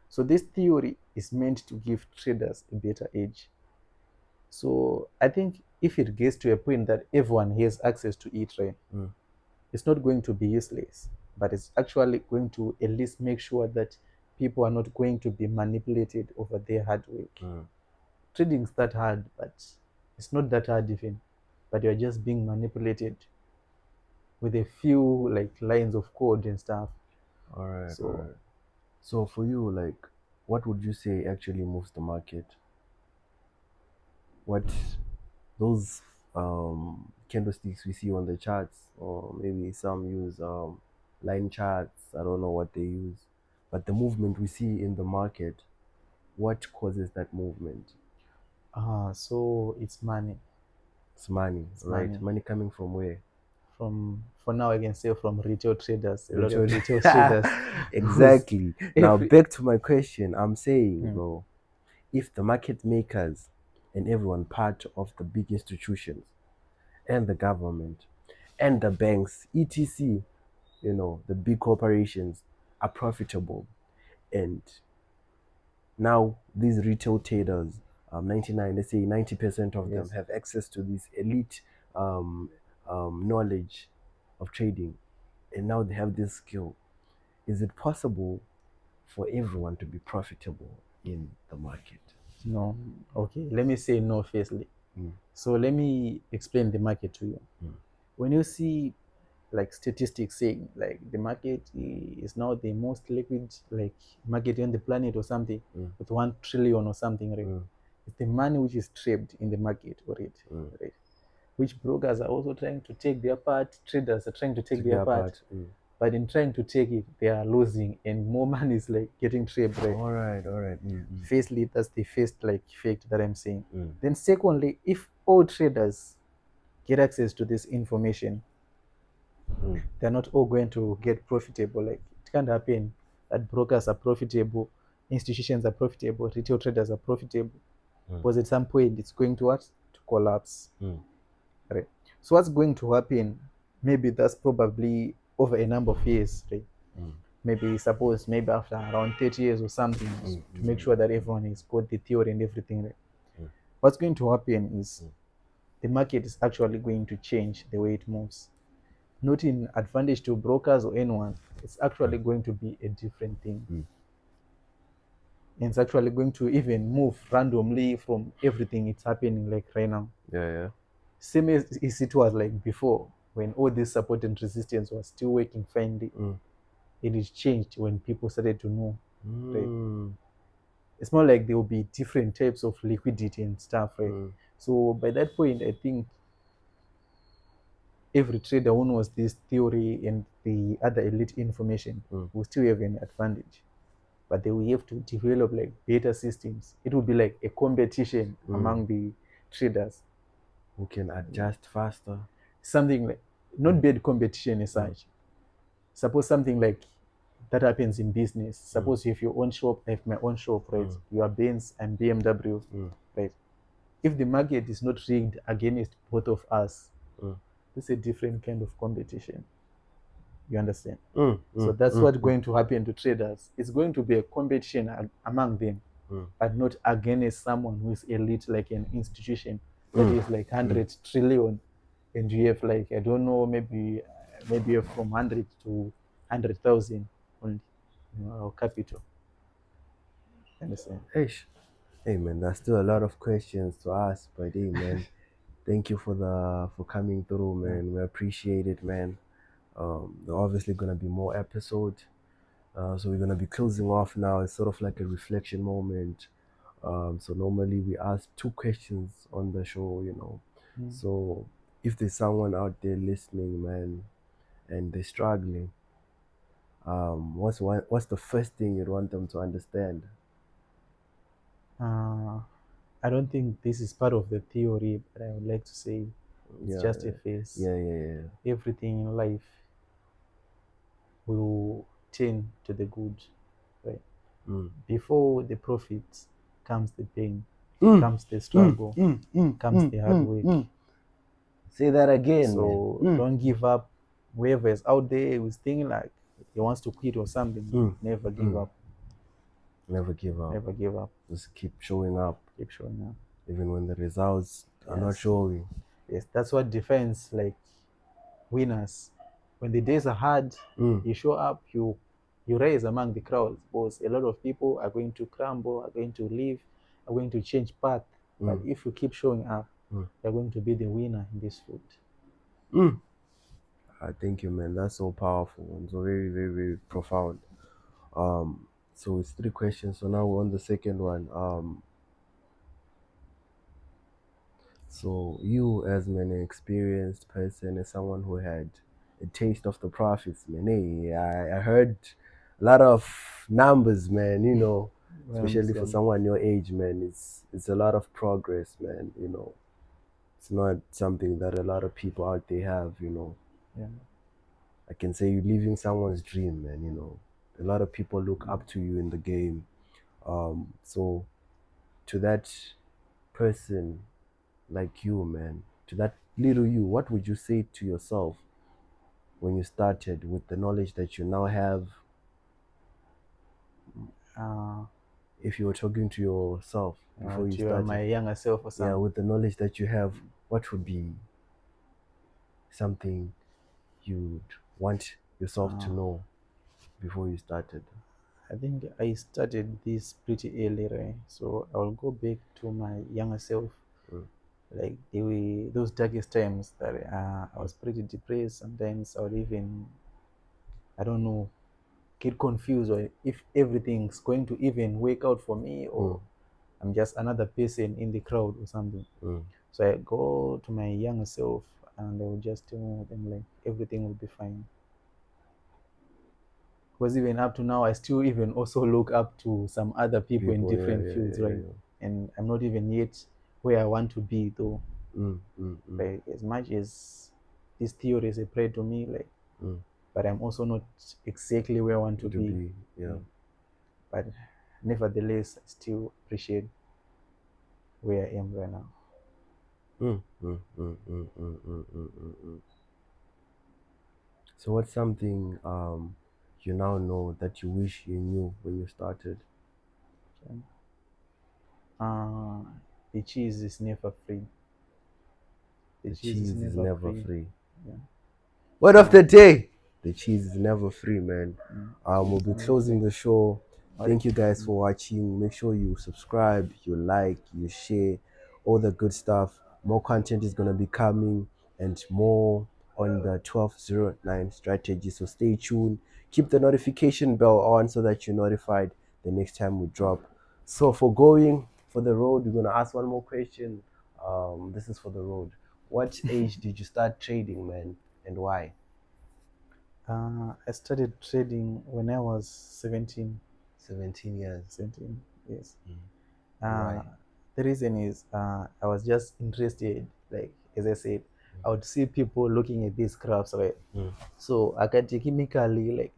Speaker 2: So this theory is meant to give traders a better edge. So I think if it gets to a point that everyone has access to it, right,
Speaker 1: Mm.
Speaker 2: it's not going to be useless, but it's actually going to at least make sure that people are not going to be manipulated over their hard work.
Speaker 1: Mm.
Speaker 2: Trading's that hard, but it's not that hard even. But you're just being manipulated with a few like lines of code and stuff.
Speaker 1: All right, all
Speaker 2: So
Speaker 1: right. So for you, like, what would you say actually moves the market? What those candlesticks we see on the charts, or maybe some use line charts. I don't know what they use, but the movement we see in the market, what causes that movement?
Speaker 2: so it's money.
Speaker 1: It's money,
Speaker 2: It's
Speaker 1: right?
Speaker 2: money.
Speaker 1: Money coming from where?
Speaker 2: From for now I can say from retail traders. A lot of
Speaker 1: Richard.
Speaker 2: retail traders who's
Speaker 1: Exactly. Now
Speaker 2: every
Speaker 1: back to my question. I'm saying,
Speaker 2: mm,
Speaker 1: bro, if the market makers and everyone part of the big institutions and the government and the banks, etc., the big corporations are profitable, and now these retail traders, 99, let's say 90% of them
Speaker 2: yes.
Speaker 1: have access to this elite um, knowledge of trading, and now they have this skill. Is it possible for everyone to be profitable in the market?
Speaker 2: No. Okay. Let me say no firstly.
Speaker 1: Mm.
Speaker 2: So let me explain the market to you.
Speaker 1: Mm.
Speaker 2: When you see like statistics saying like the market is now the most liquid like market on the planet or something
Speaker 1: Mm.
Speaker 2: with 1 trillion or something, right?
Speaker 1: Mm.
Speaker 2: It's the money which is trapped in the market already,
Speaker 1: Mm.
Speaker 2: right? Which brokers are also trying to take their part, traders are trying to
Speaker 1: To
Speaker 2: take their
Speaker 1: their
Speaker 2: part,
Speaker 1: part. Mm.
Speaker 2: but in trying to take it, they are losing and more money is like getting trapped, right?
Speaker 1: All right, all right. Mm. Mm.
Speaker 2: Firstly, that's the first like effect that I'm saying.
Speaker 1: Mm.
Speaker 2: Then secondly, if all traders get access to this information,
Speaker 1: Mm.
Speaker 2: they're not all going to get profitable. Like it can't happen that brokers are profitable, institutions are profitable, retail traders are profitable.
Speaker 1: Mm.
Speaker 2: Because at some point it's going to what? To collapse.
Speaker 1: Mm.
Speaker 2: Right. So what's going to happen? Maybe that's probably over a number of years, right?
Speaker 1: Mm.
Speaker 2: Maybe suppose maybe after around 30 years or something
Speaker 1: Mm.
Speaker 2: to make sure that everyone has got the theory and everything. Right?
Speaker 1: Mm.
Speaker 2: What's going to happen is
Speaker 1: Mm.
Speaker 2: the market is actually going to change the way it moves. Not in advantage to brokers or anyone. It's actually going to be a different thing.
Speaker 1: Mm.
Speaker 2: And it's actually going to even move randomly from everything it's happening like right now.
Speaker 1: Yeah, yeah.
Speaker 2: Same as it was like before when all this support and resistance was still working finely.
Speaker 1: Mm.
Speaker 2: It is changed when people started to know. Right?
Speaker 1: Mm.
Speaker 2: It's more like there will be different types of liquidity and stuff, right?
Speaker 1: Mm.
Speaker 2: So by that point, I think every trader who knows this theory and the other elite information
Speaker 1: Mm.
Speaker 2: will still have an advantage. But they will have to develop like better systems. It will be like a competition
Speaker 1: Mm.
Speaker 2: among the traders.
Speaker 1: Who can adjust faster?
Speaker 2: Something like not bad competition as
Speaker 1: Mm.
Speaker 2: such. Suppose something like that happens in business.
Speaker 1: Mm.
Speaker 2: Suppose you have your own shop, I have my own shop, right?
Speaker 1: Mm.
Speaker 2: You are Benz and BMW,
Speaker 1: Mm.
Speaker 2: right? If the market is not rigged against both of us,
Speaker 1: Mm.
Speaker 2: it's a different kind of competition. You understand?
Speaker 1: Mm.
Speaker 2: So
Speaker 1: Mm.
Speaker 2: that's
Speaker 1: Mm.
Speaker 2: what's going to happen to traders. It's going to be a competition among them,
Speaker 1: Mm.
Speaker 2: but not against someone who is elite, like an institution that
Speaker 1: Mm.
Speaker 2: is like
Speaker 1: Mm.
Speaker 2: 100 trillion, and you have like I don't know, maybe you have from 100 to 100,000 only, or capital. Understand?
Speaker 1: Ish. Hey man, there's still a lot of questions to ask, but hey man, thank you for coming through,
Speaker 2: Yeah.
Speaker 1: man. We appreciate it, man. There are obviously gonna be more episodes. So we're gonna be closing off now. It's sort of like a reflection moment. So normally we ask two questions on the show.
Speaker 2: Mm.
Speaker 1: So if there's someone out there listening, man, and they're struggling, what's the first thing you'd want them to understand?
Speaker 2: Uh, I don't think this is part of the theory, but I would like to say it's
Speaker 1: Yeah,
Speaker 2: just a phase.
Speaker 1: yeah, yeah, yeah.
Speaker 2: Everything in life will tend to the good, right?
Speaker 1: Mm.
Speaker 2: Before the profit comes the pain,
Speaker 1: Mm,
Speaker 2: comes the
Speaker 1: mm,
Speaker 2: struggle,
Speaker 1: mm, mm,
Speaker 2: comes
Speaker 1: mm,
Speaker 2: the hard
Speaker 1: mm,
Speaker 2: work.
Speaker 1: mm. Say that again, man.
Speaker 2: So
Speaker 1: Mm.
Speaker 2: don't give up. Whoever is out there who's thinking like he wants to quit or something,
Speaker 1: Mm.
Speaker 2: never give
Speaker 1: Mm.
Speaker 2: up.
Speaker 1: Never give up.
Speaker 2: Never give up.
Speaker 1: Just keep showing up,
Speaker 2: Keep showing up.
Speaker 1: even when the results are not
Speaker 2: Yes.
Speaker 1: showing.
Speaker 2: Yes, that's what defines like winners. When the days are hard,
Speaker 1: Mm.
Speaker 2: you show up, you rise among the crowds, because a lot of people are going to crumble, are going to leave, are going to change path. But
Speaker 1: Mm.
Speaker 2: if you keep showing up,
Speaker 1: Mm.
Speaker 2: you're going to be the winner in this field.
Speaker 1: Mm. Thank you, man. That's so powerful and so very, very, very profound. So it's three questions. So now we're on the second one. So you, as an experienced person, as someone who had a taste of the prophets, man, hey, I heard a lot of numbers, man.
Speaker 2: I
Speaker 1: Especially for
Speaker 2: understand.
Speaker 1: someone your age, man. It's a lot of progress, man. It's not something that a lot of people out there have.
Speaker 2: Yeah.
Speaker 1: I can say you're living someone's dream, man. A lot of people look
Speaker 2: Mm.
Speaker 1: up to you in the game. So to that person like you, man, to that little you, what would you say to yourself when you started with the knowledge that you now have?
Speaker 2: Uh,
Speaker 1: If you were talking to yourself before you
Speaker 2: to
Speaker 1: started,
Speaker 2: my younger self or
Speaker 1: yeah,
Speaker 2: something.
Speaker 1: with the knowledge that you have, what would be something you'd want yourself to
Speaker 2: Uh,
Speaker 1: know before you started?
Speaker 2: I think I started this pretty early, right? So I will go back to my younger self,
Speaker 1: Mm.
Speaker 2: like those darkest times that I
Speaker 1: Mm.
Speaker 2: was pretty depressed. Sometimes I would even, I don't know, get confused or if everything's going to even work out for me,
Speaker 1: Mm.
Speaker 2: or I'm just another person in the crowd or something.
Speaker 1: Mm.
Speaker 2: So I go to my younger self and I will just tell them like everything will be fine. Because even up to now, I still even also look up to some other people in
Speaker 1: People, yeah,
Speaker 2: different
Speaker 1: yeah,
Speaker 2: fields,
Speaker 1: yeah,
Speaker 2: right?
Speaker 1: yeah.
Speaker 2: And I'm not even yet where I want to be, though.
Speaker 1: Mm. Mm. Mm.
Speaker 2: Like as much as these theories apply to me, like,
Speaker 1: Mm.
Speaker 2: but I'm also not exactly where I want to
Speaker 1: To
Speaker 2: be.
Speaker 1: be, yeah.
Speaker 2: Yeah. But nevertheless, I still appreciate where I am right now.
Speaker 1: Mm. Mm. Mm. Mm. Mm. Mm. Mm. Mm. Mm. So what's something you now know that you wish you knew when you started?
Speaker 2: Okay. Uh, the cheese is never free. The
Speaker 1: The
Speaker 2: cheese is
Speaker 1: cheese is
Speaker 2: never
Speaker 1: never
Speaker 2: free.
Speaker 1: free.
Speaker 2: Yeah.
Speaker 1: Word of the
Speaker 2: So
Speaker 1: day. The cheese is never free, man.
Speaker 2: cheese
Speaker 1: We'll
Speaker 2: is
Speaker 1: be
Speaker 2: never
Speaker 1: closing
Speaker 2: free.
Speaker 1: the show.
Speaker 2: What?
Speaker 1: Thank you guys for watching. Make sure you subscribe, you like, you share, all the good stuff. More content is gonna be coming and more on the 1209 strategy. So stay tuned. Keep the notification bell on so that you're notified the next time we drop. So for going for the road, we're gonna ask one more question. This is for the road. What age did you start trading, man, and why?
Speaker 2: I started trading when I was 17.
Speaker 1: 17 years.
Speaker 2: 17, yes.
Speaker 1: Mm. And
Speaker 2: Uh,
Speaker 1: why?
Speaker 2: the reason is I was just interested, like as I said, I would see people looking at these graphs, right?
Speaker 1: Mm.
Speaker 2: So academically,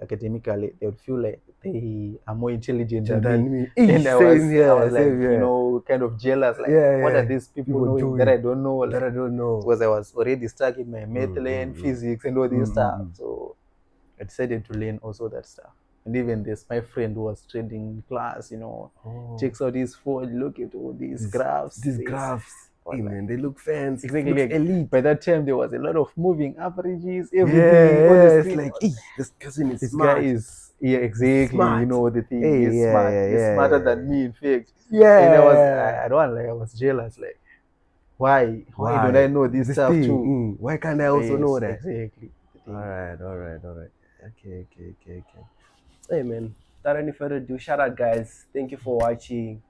Speaker 2: they would feel like they are more intelligent than me.
Speaker 1: Than me. Eesh,
Speaker 2: And
Speaker 1: same
Speaker 2: I
Speaker 1: here,
Speaker 2: was like,
Speaker 1: same here.
Speaker 2: kind of jealous, like,
Speaker 1: Yeah,
Speaker 2: what are
Speaker 1: yeah.
Speaker 2: these people
Speaker 1: People
Speaker 2: knowing that I
Speaker 1: doing
Speaker 2: don't know?
Speaker 1: that
Speaker 2: Like,
Speaker 1: I don't know.
Speaker 2: because I was already stuck in my math
Speaker 1: Mm,
Speaker 2: lane,
Speaker 1: mm, mm.
Speaker 2: physics, and all
Speaker 1: Mm,
Speaker 2: this
Speaker 1: mm,
Speaker 2: stuff.
Speaker 1: mm.
Speaker 2: So I decided to learn also that stuff. And even this, my friend who was trading in class,
Speaker 1: Oh,
Speaker 2: checks out his phone, look at all these
Speaker 1: these
Speaker 2: graphs,
Speaker 1: these
Speaker 2: says,
Speaker 1: graphs.
Speaker 2: was
Speaker 1: Hey
Speaker 2: like,
Speaker 1: man, they look fancy.
Speaker 2: exactly
Speaker 1: Looks
Speaker 2: like
Speaker 1: elite.
Speaker 2: by that time there was a lot of moving averages,
Speaker 1: Yeah,
Speaker 2: everything on the
Speaker 1: yeah. It's
Speaker 2: screen. I
Speaker 1: like,
Speaker 2: was
Speaker 1: hey,
Speaker 2: like,
Speaker 1: this cousin is
Speaker 2: this guy
Speaker 1: smart.
Speaker 2: is, yeah,
Speaker 1: He's
Speaker 2: exactly.
Speaker 1: smart.
Speaker 2: The thing,
Speaker 1: Hey,
Speaker 2: he's
Speaker 1: yeah,
Speaker 2: smart.
Speaker 1: yeah,
Speaker 2: He's
Speaker 1: yeah,
Speaker 2: smarter
Speaker 1: yeah.
Speaker 2: than me, in fact. And
Speaker 1: Yeah.
Speaker 2: I don't want, like, I was jealous, like, why don't I
Speaker 1: Why?
Speaker 2: know this
Speaker 1: This
Speaker 2: stuff
Speaker 1: thing.
Speaker 2: too?
Speaker 1: Why can't I also know
Speaker 2: Yes,
Speaker 1: that?
Speaker 2: exactly. The
Speaker 1: All
Speaker 2: thing.
Speaker 1: right, all right, all right. Okay, okay, okay, okay. Hey man, without any further ado, shout out guys. Thank you for watching.